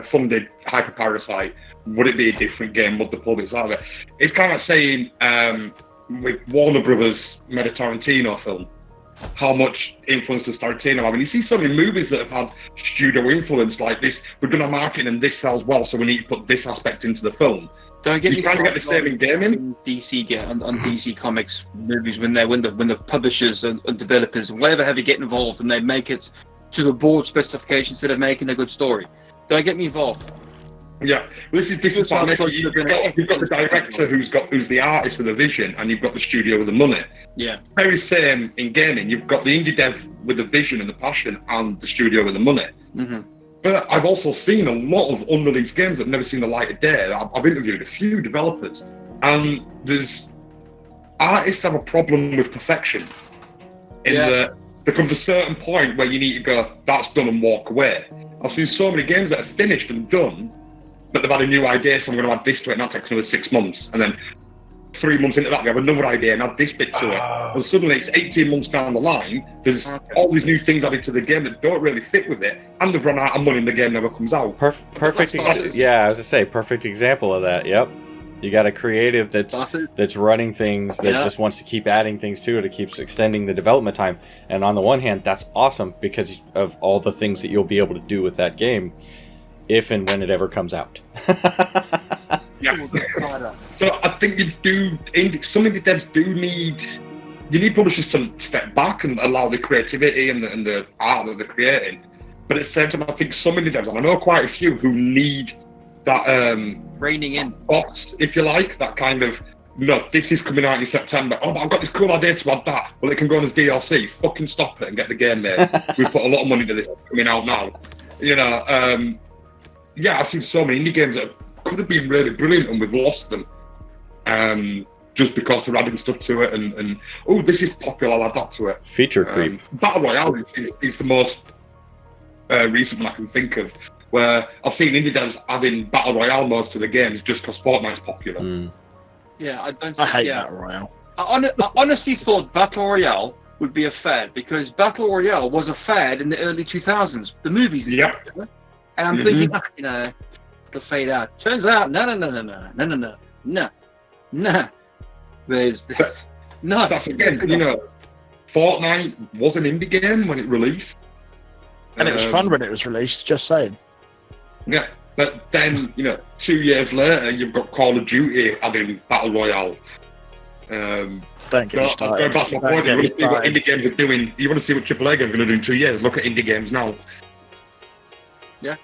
funded Hyper Parasite, would it be a different game? Would they pull this out of it? It's kind of saying with Warner Brothers made a Tarantino film. How much influence does Tarantino have? And you see so many movies that have had studio influence, like this. We're going to market and this sells well, so we need to put this aspect into the film. Don't get you kind of get the same in gaming. DC on DC Comics movies when the publishers and developers and whatever have you get involved and they make it to the board specifications instead of making a good story. Don't get me involved. Yeah, well, this is what I mean. You've got the director who's the artist with the vision, and you've got the studio with the money. Yeah. Very same in gaming. You've got the indie dev with the vision and the passion, and the studio with the money. Mm-hmm. But I've also seen a lot of unreleased games that have never seen the light of day. I've interviewed a few developers, and artists have a problem with perfection. That there comes a certain point where you need to go, that's done, and walk away. I've seen so many games that are finished and done, but they've had a new idea, so I'm going to add this to it, and that takes another 6 months. And then 3 months into that, they have another idea and add this bit to it. And suddenly it's 18 months down the line, there's all these new things added to the game that don't really fit with it, and they've run out of money and the game never comes out. Perfect example of that, yep. You got a creative that's running things, that just wants to keep adding things to it. It keeps extending the development time. And on the one hand, that's awesome because of all the things that you'll be able to do with that game if and when it ever comes out. Yeah. So I think some indie devs do need publishers to step back and allow the creativity and the art that they're creating. But at the same time, I think some indie devs, and I know quite a few, who need that reining in box, if you like, that kind of, no, this is coming out in September. Oh, but I've got this cool idea to add that. Well, it can go on as DLC. Fucking stop it and get the game made. We've put a lot of money into this coming out now. I've seen so many indie games that could have been really brilliant and we've lost them just because they're adding stuff to it and oh, this is popular, I'll add that to it. Feature creep. Battle Royale is the most recent one I can think of, where I've seen indie devs adding Battle Royale modes to the games just because Fortnite's popular. Mm. Yeah, I hate Battle Royale. I honestly thought Battle Royale would be a fad because Battle Royale was a fad in the early 2000s. The movies. Yeah. And I'm thinking, it'll fade out. Turns out, no. There's this. No. That's again, Fortnite was an indie game when it released. And it was fun when it was released, just saying. Yeah, but then, 2 years later, you've got Call of Duty adding Battle Royale. Don't get me started. Going back to my point, you want to see what indie games are doing. You want to see what AAA games are going to do in 2 years. Look at indie games now. Yeah.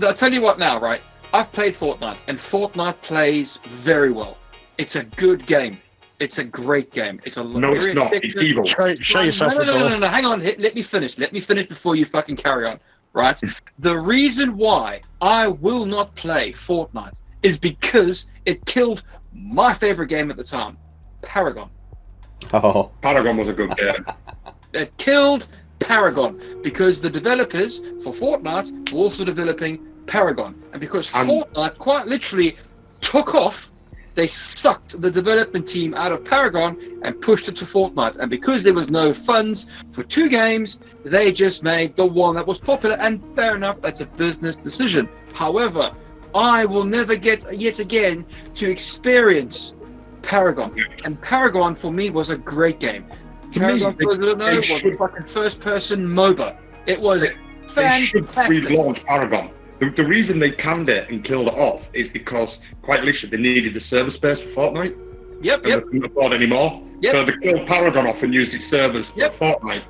I'll tell you what now, right? I've played Fortnite, and Fortnite plays very well. It's a good game. It's a great game. It's no, it's not. It's evil. Show yourself the door. No. Hang on. Let me finish. Let me finish before you fucking carry on. Right? The reason why I will not play Fortnite is because it killed my favorite game at the time, Paragon. Oh. Paragon was a good game. It killed Paragon because the developers for Fortnite were also developing Paragon, and because Fortnite quite literally took off, they sucked the development team out of Paragon and pushed it to Fortnite. And because there was no funds for 2 games, they just made the one that was popular. And fair enough, that's a business decision. However, I will never get yet again to experience Paragon. And Paragon for me was a great game. Paragon, for those who don't know, was a fucking first-person MOBA. It was fantastic. They should relaunch Paragon. The reason they canned it and killed it off is because, quite literally, they needed the server space for Fortnite. Yep. They couldn't afford anymore. Yep. So they killed Paragon off and used its servers for Fortnite.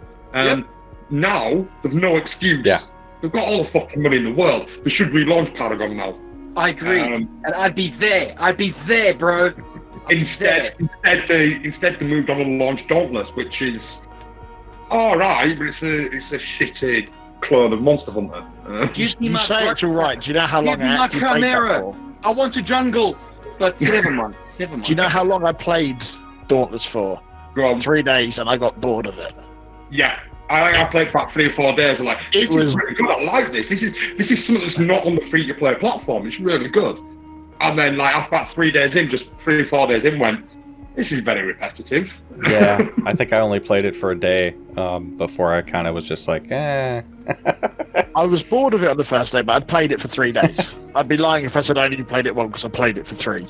Now, there's no excuse. Yeah. They've got all the fucking money in the world. They should relaunch Paragon now. I agree. And I'd be there. I'd be there, bro. Instead they moved on and launched Dauntless, which is alright, but it's a shitty clone of Monster Hunter. You say it's alright. Do you know how long I actually played that for? I want to jungle, but never mind. Do you know how long I played Dauntless for? Go on. 3 days, and I got bored of it. Yeah. I played for about 3 or 4 days. I'm like, it was really good. I like this. This is something that's not on the free-to-play platform. It's really good. And then, like, after about 3 days in, just 3 or 4 days in, went, this is very repetitive. Yeah, I think I only played it for a day before I kind of was just like, eh. I was bored of it on the first day, but I'd played it for 3 days. I'd be lying if I said I only played it once because I played it for 3.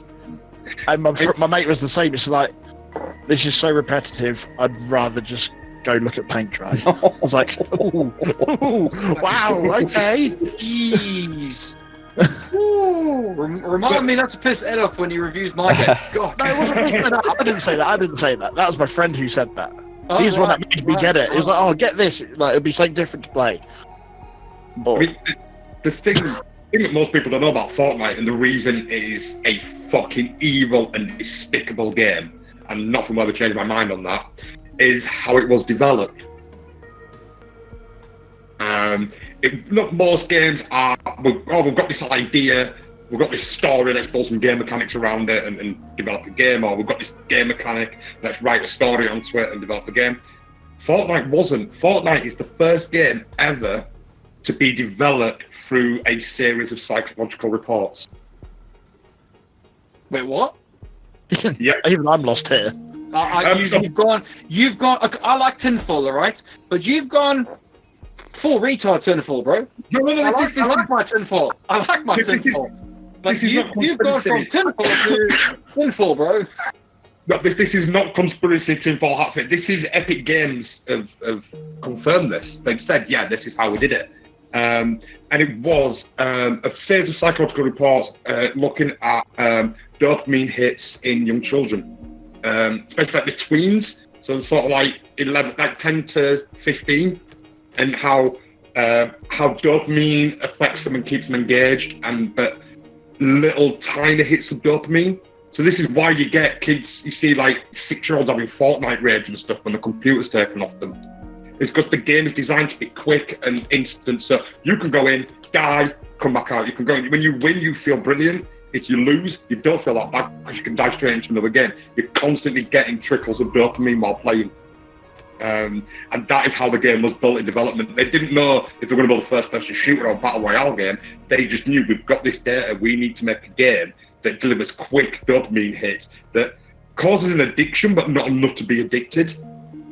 And my mate was the same. It's like, this is so repetitive, I'd rather just go look at paint dry. I was like, ooh, wow, okay. Jeez. Remind me not to piss Ed off when he reviews my game. God. No, it wasn't. I didn't say that. That was my friend who said that. He's the one that made me get it. He was like, oh, get this. Like, it'll be something different to play. I mean, the thing that most people don't know about Fortnite, and the reason it is a fucking evil and despicable game, and nothing will ever change my mind on that, is how it was developed. Look, most games are, we've got this idea, we've got this story, let's build some game mechanics around it and develop a game, or we've got this game mechanic, let's write a story onto it and develop a game. Fortnite wasn't. Fortnite is the first game ever to be developed through a series of psychological reports. Wait, what? Yeah. Even I'm lost here. You've gone. I like tinfoil, alright, but you've gone full retard tinfoil, bro. No, I like my tinfoil. But you've gone from tinfoil to tinfoil, bro. No, this is not conspiracy tinfoil hats. This is Epic Games have confirmed this. They've said, yeah, this is how we did it. And it was a series of psychological reports looking at dopamine hits in young children, especially like the tweens, so sort of like 10 to 15, and how dopamine affects them and keeps them engaged, but little tiny hits of dopamine. So this is why you get kids, you see like 6-year-olds having Fortnite rage and stuff when the computer's taken off them. It's because the game is designed to be quick and instant. So you can go in, die, come back out. You can go in. When you win, you feel brilliant. If you lose, you don't feel that bad because you can die straight into another game. You're constantly getting trickles of dopamine while playing. And that is how the game was built in development. They didn't know if they were going to build a first-person shooter or battle royale game. They just knew, we've got this data. We need to make a game that delivers quick dopamine hits that causes an addiction, but not enough to be addicted.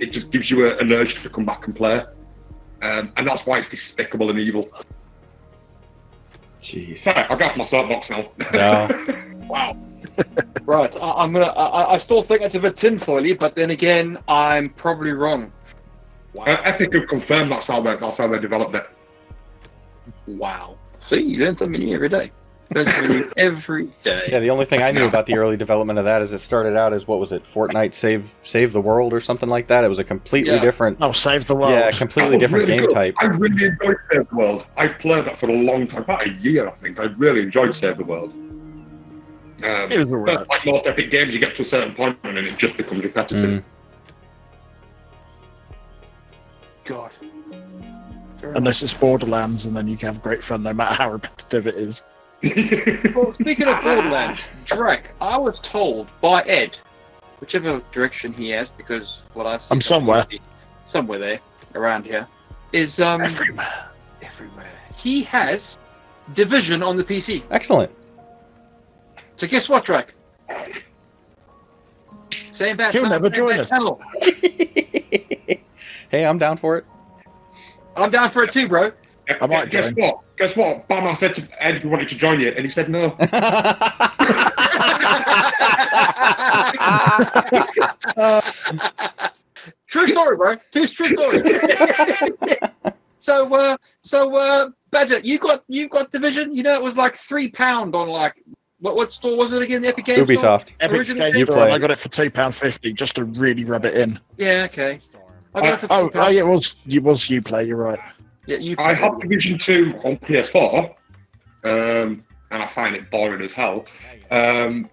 It just gives you an urge to come back and play, and that's why it's despicable and evil. Jeez. Sorry, I'll get off my soapbox now. No. Wow. Right, I still think it's a bit tinfoily, but then again, I'm probably wrong. Wow. Epic have confirmed that's how they developed it. Wow. See, you learn something new every day. Every day. Yeah, the only thing I knew about the early development of that is it started out as, what was it, Fortnite Save the World or something like that. It was a completely different... Oh, Save the World. Yeah, completely different game type. I really enjoyed Save the World. I played that for a long time, about a year I think. I really enjoyed Save the World. It was alright. But like most Epic games, you get to a certain point and it just becomes repetitive. God. Unless it's Borderlands, and then you can have great fun no matter how repetitive it is. Well, speaking of Borderlands, Drake, I was told by Ed, whichever direction he has, because what I see... I'm somewhere Somewhere there, around here, is... Everywhere. He has Division on the PC. Excellent. So guess what, Drake? Same bad He'll time, never same join bad us. channel. Hey, I'm down for it. I'm down for it too, bro. I might Guess join. what? Guess what? Bam, said to Ed we wanted to join you, and he said no. True story, bro. True story. So, Badger, you got Division. You know, it was like £3 on like what store was it again? The Epic Games Store? Ubisoft. Epic Original Games thing? Store, play. and I got it for £2.50 just to really rub it in. Yeah, okay. I got it for Oh, £3. yeah, it was Uplay. You're right. Yeah, you. I have Division 2 on PS4, and I find it boring as hell. And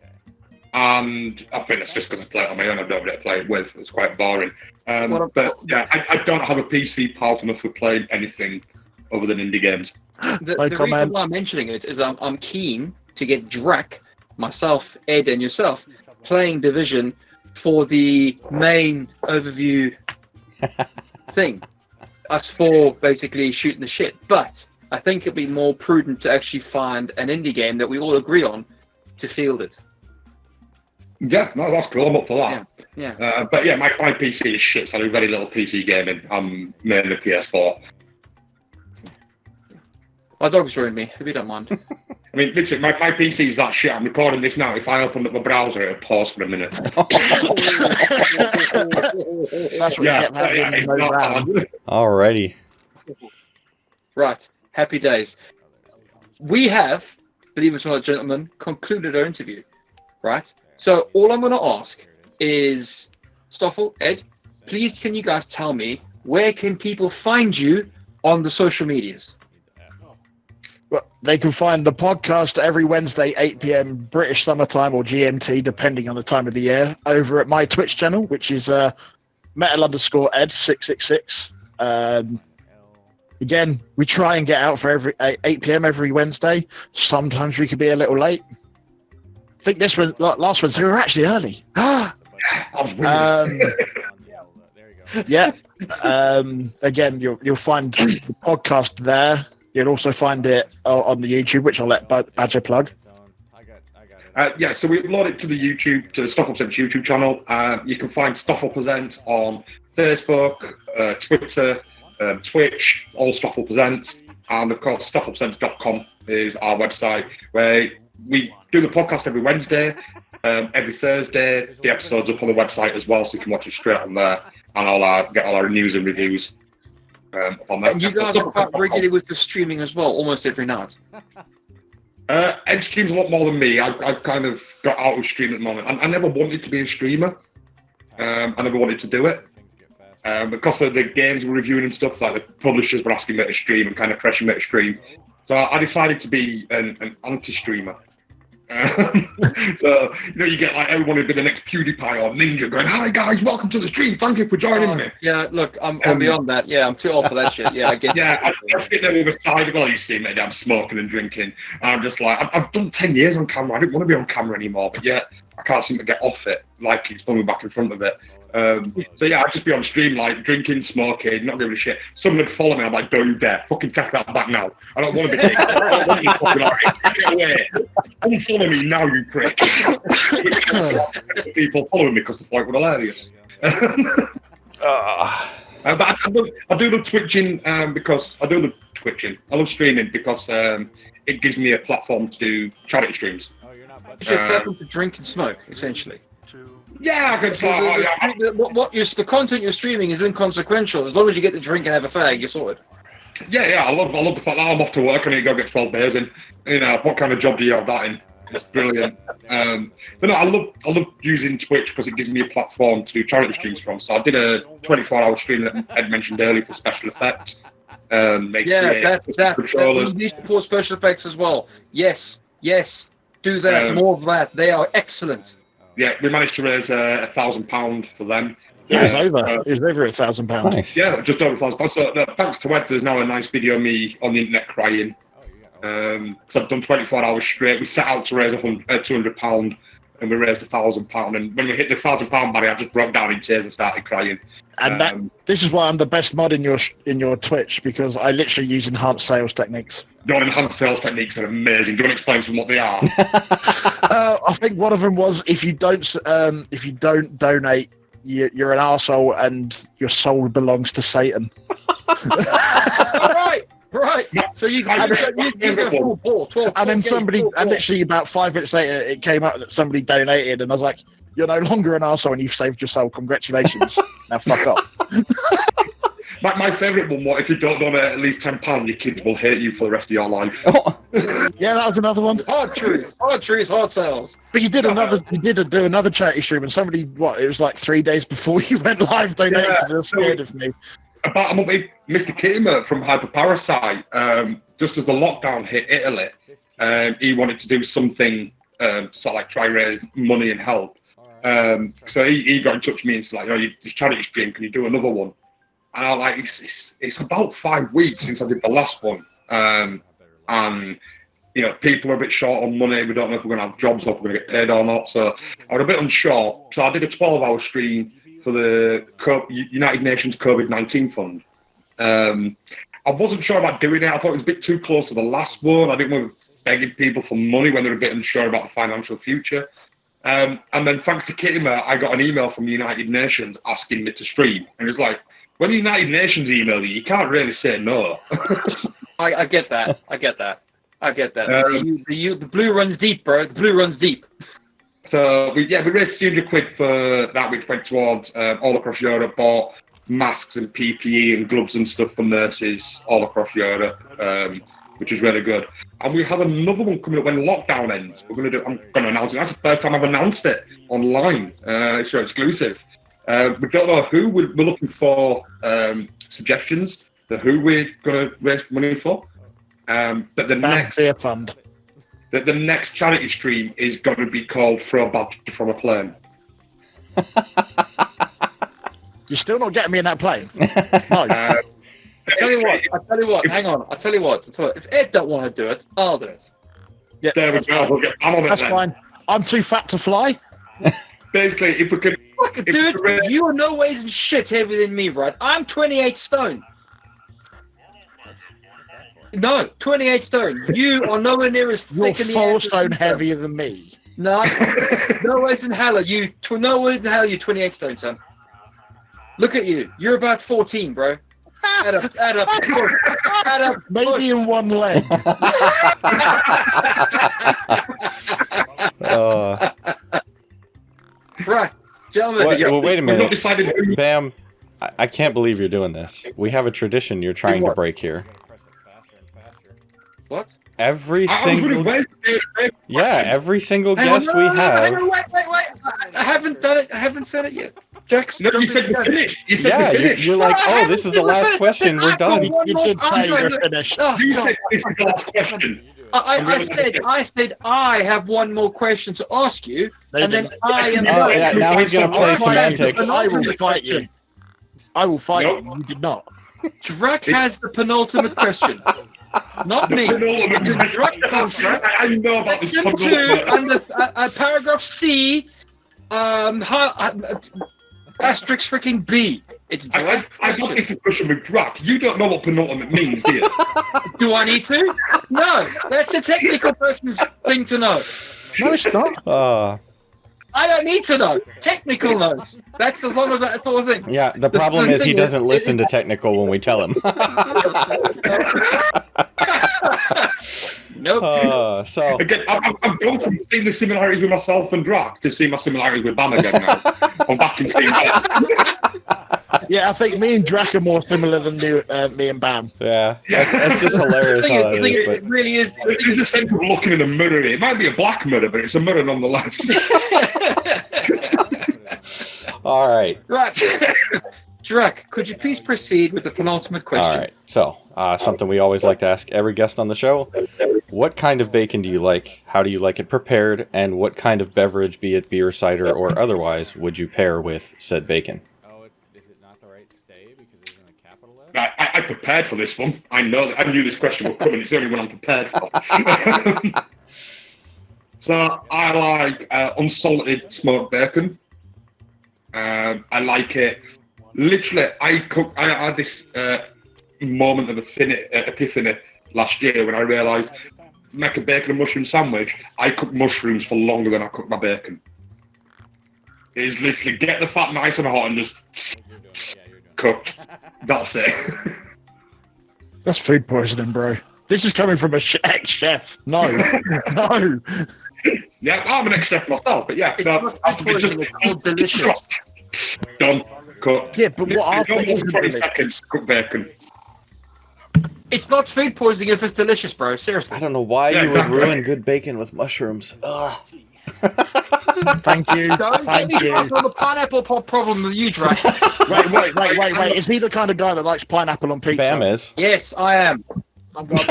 I think that's just because I play it on my own. I've nobody to play it with. It's quite boring. But yeah, I don't have a PC powerful enough for playing anything other than indie games. The Like, reason man. why I'm mentioning it is I'm keen to get Drac, myself, Ed, and yourself playing Division for the main overview thing. Us four basically shooting the shit. But I think it'd be more prudent to actually find an indie game that we all agree on to field it. Yeah, no, that's cool. I'm up for that. Yeah. But yeah, my PC is shit, so I do very little PC gaming. I'm mainly PS4. My dog's joined me, if you don't mind. I mean, literally, my PC is that shit. I'm recording this now. If I open up my browser, it'll pause for a minute. That's what you get for having it's no not RAM. bad. Alrighty. Right, happy days. We have, believe it or not, gentlemen, concluded our interview. Right? So all I'm going to ask is, Stoffel, Ed, please can you guys tell me where can people find you on the social medias? Well, they can find the podcast every Wednesday, 8 p.m. British summertime or GMT, depending on the time of the year, over at my Twitch channel, which is metal_ed666. Again, we try and get out for every 8 p.m. every Wednesday. Sometimes we could be a little late. I think this one, last Wednesday, we were actually early. Yeah. Again, you'll find the podcast there. You'll also find it on the YouTube, which I'll let Badger plug. Yeah, so we upload it to the YouTube, to the Stoffel Presents YouTube channel. You can find Stoffel Presents on Facebook, Twitter, Twitch, all Stoffel Presents, and of course, stoffelpresents.com is our website where we do the podcast every Wednesday, every Thursday. The episode's up on the website as well, so you can watch it straight on there, and get all our news and reviews on there. And you guys are quite regular with the streaming as well, almost every night. Ed streams a lot more than me. I've kind of got out of streaming at the moment. I never wanted to be a streamer. I never wanted to do it. Because of the games we're reviewing and stuff, like the publishers were asking me to stream and kind of pressuring me to stream. So I decided to be an anti-streamer. So, you get like everyone who'd be the next PewDiePie or Ninja going, "Hi guys, welcome to the stream. Thank you for joining me." Yeah, look, I'm beyond that. Yeah, I'm too old for that shit. Yeah, I get Yeah, I sit there with a Cider. Well, you see me, I'm smoking and drinking. And I'm just like, I've done 10 years on camera. I didn't want to be on camera anymore, but yet I can't seem to get off it. Like it's pulling me back in front of it. So yeah, I'd just be on stream, like drinking, smoking, not giving a shit. Someone would follow me. I'm like, "Don't you dare! Fucking take that back now. I don't want to be. I don't want you popularity. Get away! Unfollow me now, you prick." People following me because the point was hilarious. But I do the twitching because I do the twitching. I love streaming because it gives me a platform to do charity streams. It's your platform to drink and smoke, essentially. Yeah, I can try. The content you're streaming is inconsequential. As long as you get to drink and have a fag, you're sorted. Yeah. I love the fact that I'm off to work and I need to go get 12 beers in. What kind of job do you have that in? It's brilliant. But no, I love using Twitch because it gives me a platform to do charity streams from. So I did a 24-hour stream that Ed mentioned earlier for special effects. Controllers. We need to support special effects as well. Yes. Do that. More of that. They are excellent. Yeah, we managed to raise £1,000 for them. It was over £1,000. Nice. Yeah, just over £1,000. So thanks to Ed, there's now a nice video of me on the internet crying. Because I've done 24 hours straight. We set out to raise £200. and we raised £1,000. And when we hit the £1,000 barrier, I just broke down in tears and started crying. And this is why I'm the best mod in your Twitch, because I literally use enhanced sales techniques. Your enhanced sales techniques are amazing. Do you want to explain to them what they are? I think one of them was if you don't donate, you're an arsehole and your soul belongs to Satan. Right. So you go full ball, 12, and then somebody, full and ball. literally about 5 minutes later, it came up that somebody donated, and I was like, "You're no longer an arsehole, and you've saved your soul. Congratulations." Now fuck off. My favourite one was, if you don't donate at least £10, your kids will hate you for the rest of your life. Yeah, that was another one. Hard truth, hard sales. But you did do another charity stream, and somebody, it was like 3 days before you went live, donated because they were scared of me. About a month, Mr. Kittimer from Hyperparasite, just as the lockdown hit Italy, he wanted to do something, sort of like try and raise money and help. So he got in touch with me and said, like, this charity stream, can you do another one? And I was like, it's about 5 weeks since I did the last one. And, people are a bit short on money. We don't know if we're going to have jobs or if we're going to get paid or not. So I was a bit unsure. So I did a 12-hour stream for the United Nations COVID-19 Fund. I wasn't sure about doing it. I thought it was a bit too close to the last one. I didn't want to begging people for money when they're a bit unsure about the financial future. And then thanks to Kittimer, I got an email from the United Nations asking me to stream. And it's like, when the United Nations email you can't really say no. I get that. The blue runs deep, bro. The blue runs deep. So we raised 300 quid for that, which went towards all across Europe, bought masks and PPE and gloves and stuff for nurses all across Europe, which is really good. And we have another one coming up when lockdown ends. I'm going to announce it. That's the first time I've announced it online. It's your exclusive. We don't know who. We're looking for suggestions for who we're going to raise money for. But the next Beer fund. The next charity stream is going to be called Throw a Badger from a Plane. You're still not getting me in that plane. No. I tell you what. Hang on. I tell you what. If Ed don't want to do it, I'll do it. Yeah, there we go. We'll get on it. That's then. fine. I'm too fat to fly. Basically, if we could... Dude, you are no ways in shit heavier than me, right? I'm 28 stone. No, 28 stone. You are nowhere near as thick in the You're 4 ass stone as heavier than me. No, no ways in hell are you. No ways in hell you're 28 stone, son. Look at you. You're about 14, bro. Add up. Maybe in one leg. Right, gentlemen. Wait a minute. Decided who... Bam, I can't believe you're doing this. We have a tradition you're trying to break here. What? Every single guest we have. Wait. I haven't done it. I haven't said it yet. Jackson. No, you said you're finished. You said you're finished. You're like, oh, this is the last question. We're done. You did say you're finished. You said this is the last question. I said I have one more question to ask you, and then I am. Oh, yeah, now he's going to play semantics. I will fight you. I will fight you. You did not. Drac has the penultimate question. Not me. I know about this. Section 2 under paragraph C, asterisk freaking B. It's I've had this discussion with Drac. You don't know what penultimate means, do you? Do I need to? No, that's the technical person's thing to know. No, it's not. I don't need to know. Technical knows. That's as long as that's all the thing. Yeah, the problem is he doesn't listen to technical when we tell him. Nope. So again, I'm going from seeing the similarities with myself and Drac to see my similarities with Bamm again now. I'm back in Team Bamm. Yeah, I think me and Drac are more similar than me and Bamm. Yeah, that's just hilarious how that is. It really is. There's a sense of looking in a mirror. It might be a black mirror, but it's a mirror nonetheless. All right. Right. Drac, could you please proceed with the penultimate question? All right. So, something we always like to ask every guest on the show. What kind of bacon do you like? How do you like it prepared? And what kind of beverage, be it beer, cider, or otherwise, would you pair with said bacon? Is it not the right stay because it isn't a capital letter? I prepared for this one. I knew this question was coming. It's the only one I'm prepared for. So I like unsalted smoked bacon. I like it. Literally, I had this moment of epiphany last year when I realised make a bacon and mushroom sandwich. I cook mushrooms for longer than I cook my bacon. It is literally get the fat nice and hot and just cook. That's it. That's food poisoning, bro. This is coming from a ex-chef. No, no. Yeah, I'm an ex-chef myself, but yeah, no, It's delicious. Done. Cook. Yeah, but what after Almost isn't 20 delicious? seconds. Cook bacon. It's not food poisoning if it's delicious, bro. Seriously. I don't know why Yeah, you exactly. would ruin good bacon with mushrooms. Ugh. Thank you, Don't thank get me you. started on the pineapple problem with you, Drake. Wait. Is he the kind of guy that likes pineapple on pizza? Bam is. Yes, I am. Again,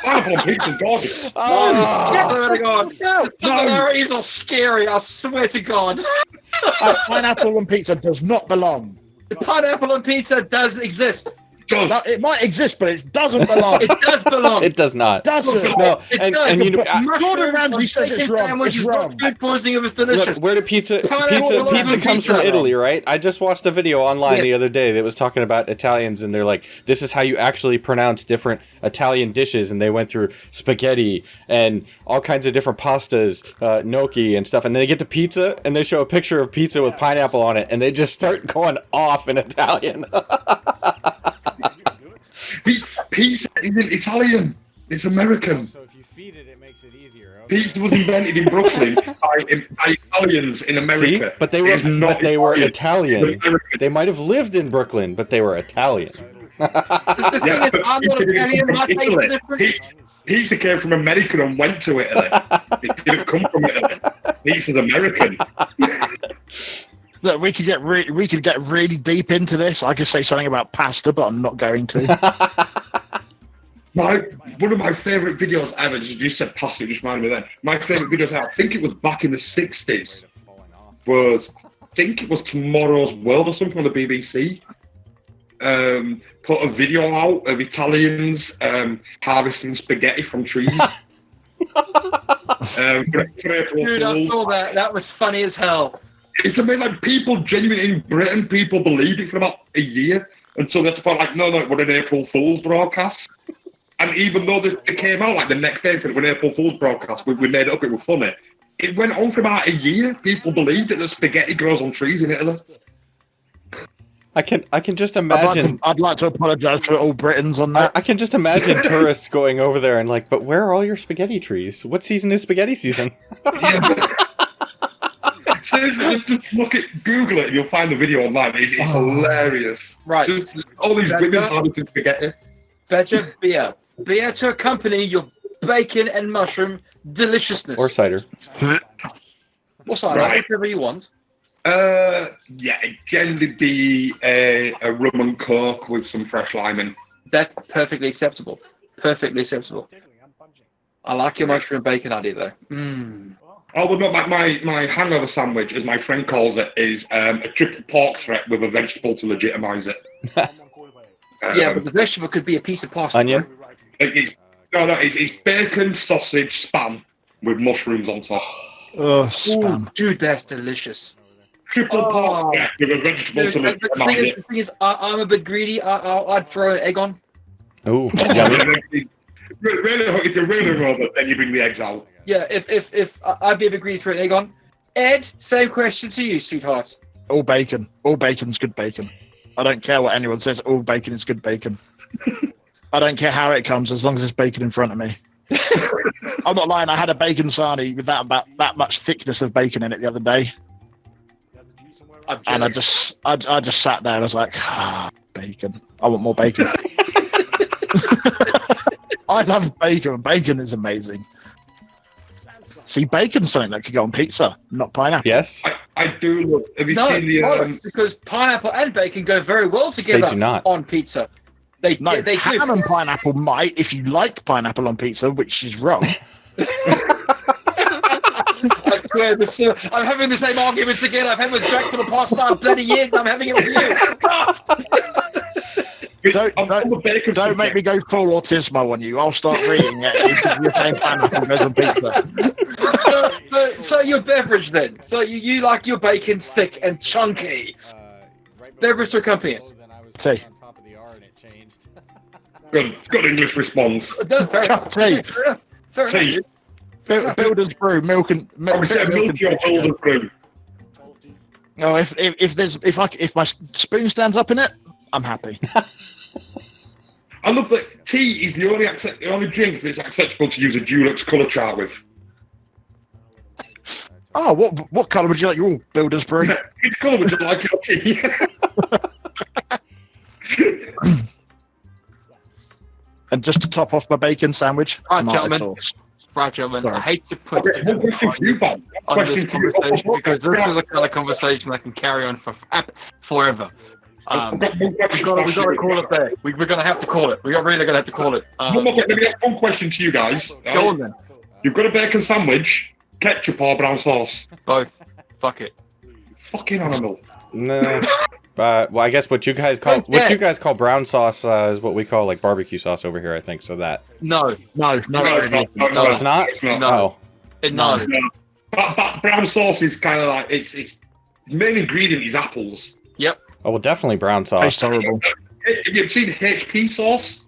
pineapple on pizza's gorgeous. Oh, Oh my god. No, The similarities are scary, I swear to god. pineapple on pizza does not belong. The pineapple on pizza does exist. Does. No, it might exist, but it doesn't belong. It does belong. it does not. doesn't. No, It and, does. and you know, Gordon Ramsay says it's wrong. It's wrong. Not food poisoning if it's look, delicious. where did pizza Pineapple pizza on comes from pizza. Italy, right? I just watched a video online Yeah. the other day that was talking about Italians, and they're like, this is how you actually pronounce different Italian dishes, and they went through spaghetti and all kinds of different pastas, gnocchi and stuff, and then they get to pizza, and they show a picture of pizza with pineapple on it, and they just start going off in Italian. Pizza isn't Italian. It's American. So if you feed it, it makes it easier. Okay. Pizza was invented in Brooklyn by Italians in America. See? But they It's were not were It's Italian. American. They might have lived in Brooklyn, but they were Italian. The thing is, but I'm not pizza didn't Italian, come my from taste Italy. is different. Pizza came from America and went to Italy. It didn't come from Italy. Pizza's American. Look, we could get really deep into this. I could say something about pasta, but I'm not going to. One of my favourite videos ever, you said pasta, it just reminded me then. My favourite videos ever, I think it was back in the 60s, was, I think it was Tomorrow's World or something on the BBC. Put a video out of Italians harvesting spaghetti from trees. For April Dude, I Fools. saw that. That was funny as hell. It's amazing, like people genuinely in Britain, people believed it for about a year until they had to find like, no, we're an April Fool's broadcast. And even though they came out like the next day and said we're an April Fool's broadcast, we made it up, it was funny. It went on for about a year. People believed that the spaghetti grows on trees in Italy. I can just imagine. I'd like to apologise to all Britons on that. I can just imagine tourists going over there and like, but where are all your spaghetti trees? What season is spaghetti season? Seriously, just look at Google it and you'll find the video online. It's hilarious. Right. Just all these women harvesting spaghetti. Better beer. Beer to accompany your bacon and mushroom deliciousness. Or cider. Or cider, Right. whatever you want. Yeah, it'd generally be a rum and coke with some fresh lime in. That's perfectly acceptable. Perfectly acceptable. I like your mushroom and bacon idea though. Mmm. Oh, well, no, my hangover sandwich, as my friend calls it, is a triple pork threat with a vegetable to legitimise it. Yeah, but the vegetable could be a piece of pasta. Onion? It's bacon, sausage, spam with mushrooms on top. Oh, Ooh, spam. dude, that's delicious. Triple Oh. pork threat with a vegetable Dude, to but the legitimise it. thing is, I'm a bit greedy. I'd throw an egg on. Ooh, yummy. If you're really robot, then you bring the eggs out. Yeah, if I'd be a bit greedy for an egg on. Ed, same question to you, sweetheart. All bacon. All bacon's good bacon. I don't care what anyone says. All bacon is good bacon. I don't care how it comes, as long as there's bacon in front of me. I'm not lying. I had a bacon sarnie with about that much thickness of bacon in it the other day, and I just sat there and I was like, bacon. I want more bacon. I love bacon. Bacon is amazing. See, bacon's something that could go on pizza, not pineapple. Yes, I do love. Have you No, seen the? because pineapple and bacon go very well together. They do not. On pizza. They No, do. ham and pineapple might if you like pineapple on pizza, which is wrong. I swear, I'm having the same arguments again. I've had with Jack for the past 5 bloody years. And I'm having it with you. Don't make me go full autismo on you. I'll start reading it. You're saying pineapple goes on pizza. So your beverage then. So you like your bacon thick and chunky. Beverage to accompany us. Tea. On top of the R and it changed. Good English response. No, fair enough. Tea. Fair Tea. enough. Builder's brew, milk and I would say milky or Builder's brew. No, if my spoon stands up in it, I'm happy. I love that tea is the only drink that's acceptable to use a Dulux colour chart with. Oh, what colour would you like your Builder's brew? Which colour would you like your tea? And just to top off my bacon sandwich, Right, tomato gentlemen. sauce. Right, gentlemen. Sorry. I hate to put Okay, one question for you, Bob. on this conversation because this is the kind of conversation that can carry on for forever. I've got one question We've got for to you. call it there. We're going to have to call it. We're really going to have to call it. Let me ask one question to you guys. Go on then. You've got a bacon sandwich, ketchup or brown sauce? Both. Fuck it. Fucking animal. No. Well, I guess what you guys call brown sauce is what we call like barbecue sauce over here. I think so. That No. it's not. No, it's not. It's not. No. Oh, No. But brown sauce is kind of like it's main ingredient is apples. Yep. oh well, definitely brown sauce. Tastes horrible. Have you seen HP sauce?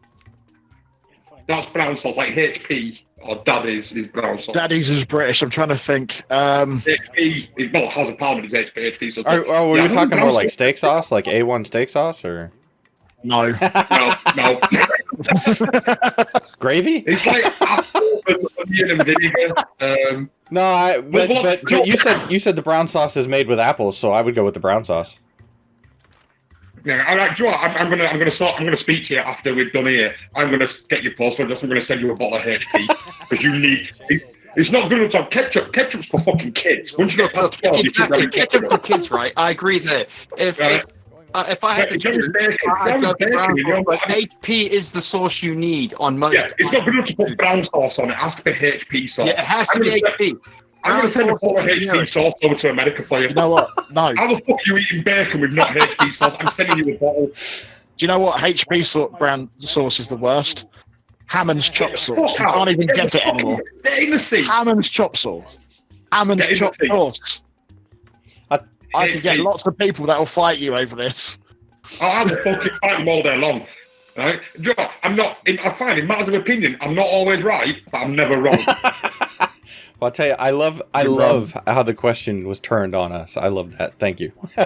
That's brown sauce, like HP or Daddy's is brown sauce. Daddy's is British. I'm trying to think. HP is well, it has a pound, but it's HP. So Oh, we yeah, were talking brown more like sauce. steak sauce, like A1 steak sauce, or No. No. gravy? It's like apple and onion and vinegar. No, but Well, you said the brown sauce is made with apples, so I would go with the brown sauce. Yeah, I'm gonna speak to you after we're done here. I'm gonna get your post. I'm gonna send you a bottle of HP because you need. It's not good enough to have ketchup. Ketchup's for fucking kids. Once you go past 12, you should Exactly. have Ketchup for kids, right? I agree there. If I had to choose, I'd go for brown sauce, but HP is the sauce you need on most. Yeah, it's not good enough to put brown sauce on it. It has to be HP sauce. Yeah, it has to be HP. I'm going to send a bottle of HP sauce over to America for you. You know what? No. How the fuck are you eating bacon with not HP sauce? I'm sending you a bottle. Do you know what? brown sauce is the worst. Hammond's chop sauce. You can't even get it anymore. They're in the sea. Hammond's chop sauce. Hammond's Get in the chop sea. sauce. I could get lots of people that will fight you over this. I'll fucking fight them all day long. Right? Do you know what? I find in matters of opinion, I'm not always right, but I'm never wrong. Well, I'll tell you, I love how the question was turned on us. I love that. Thank you. You're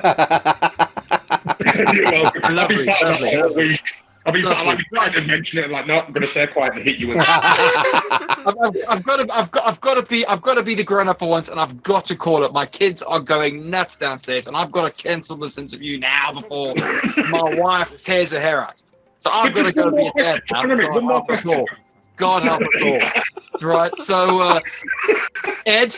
welcome. I'll be sat on that all Lovely. week. I'll be sat like trying to mention it, like, no, I'm going to stay quiet and hit you with it. I've got to be the grown up for once, and I've got to call it. My kids are going nuts downstairs, and I've got to cancel this interview now before my wife tears her hair out. So I've got to go be a dad now. One more question. God help us all. Right. So, Ed,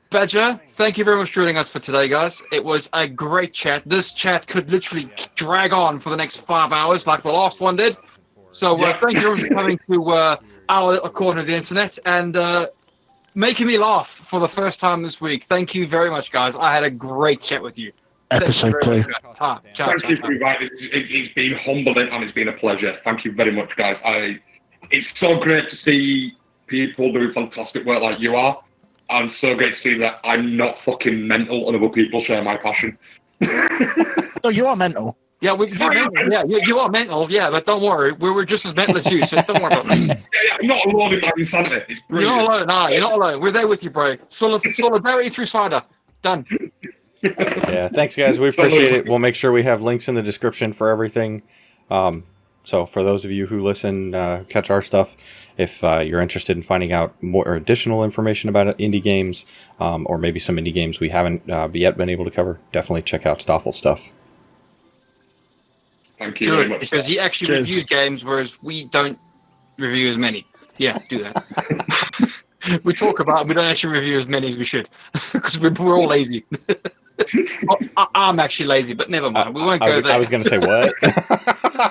Badger, thank you very much for joining us for today, guys. It was a great chat. This chat could literally drag on for the next 5 hours, like the last one did. So, thank you very much for coming to our little corner of the internet and making me laugh for the first time this week. Thank you very much, guys. I had a great chat with you. Episode 2. Thank you for inviting. It's been humbling and it's been a pleasure. Thank you very much, guys. It's so great to see people doing fantastic work like you are. And so great to see that I'm not fucking mental and other people share my passion. No, you are mental. Yeah, you are mental, yeah, but don't worry, we're just as mental as you, so don't worry about it. Yeah, I'm not alone in my insanity. It's You're brilliant. not alone, no, you're not alone. We're there with you, bro. Solidarity through cider. Done. Yeah, thanks, guys. We appreciate it. We'll make sure we have links in the description for everything. So for those of you who listen, catch our stuff, if you're interested in finding out more additional information about indie games, or maybe some indie games we haven't yet been able to cover, definitely check out Stoffel's stuff. Thank you very Good, much. because he actually Cheers. reviews games, whereas we don't review as many. Yeah, do that. We talk about them, we don't actually review as many as we should, because we're all lazy. Well, I'm actually lazy, but never mind. We won't go there. I was going to say what?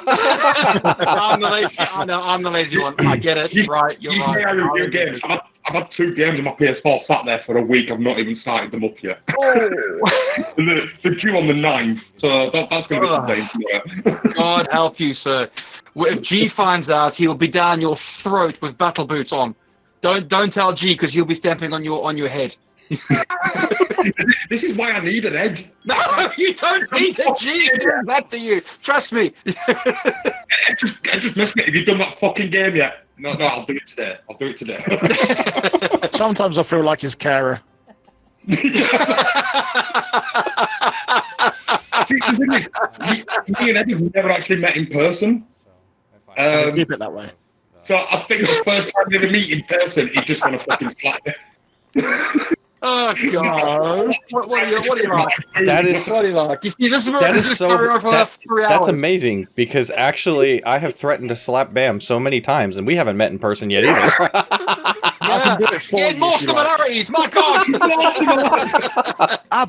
I'm the lazy. I know I'm the lazy one. I get it. You- Right, you're You say I right. review games. I've had 2 games on my PS4 sat there for a week. I've not even started them up yet. Oh. They're due on the 9th, so that's going to be today. God help you, sir. If G finds out, he'll be down your throat with battle boots on. Don't tell G, because he'll be stamping on your head. This is why I need an head. No, you don't need a G. Do that to you. Trust me. I just missed it. Have you done that fucking game yet? No, I'll do it today. Sometimes I feel like his carer. See, the thing is, me and Eddie have never actually met in person. Keep it that way. So I think the first time they ever meet in person, he's just gonna fucking slap me. Oh God! What are you like? That is What are you like? You see, this is where that this is is so carrying on for that, 3 hours. that's amazing because actually I have threatened to slap Bam so many times and we haven't met in person yet either. I can do it for Yeah, you. more if you like. similarities. My God!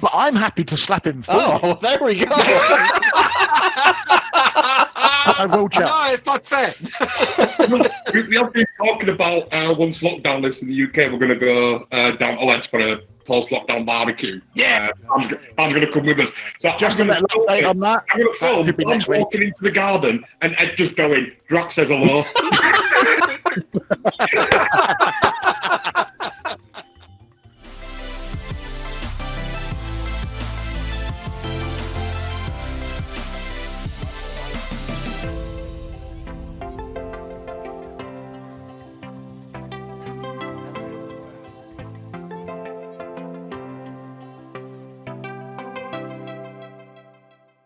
But I'm happy to slap him for Oh, you. well, there we go. I will chat. No, it's not fair. We have been talking about once lockdown lifts in the UK, we're going to go down to Leeds for a post-lockdown barbecue. Yeah. I'm going to come with us. So Just a I'm going little update on that. to film. Could be I'm next week. walking into the garden and Ed just going, Drax says hello.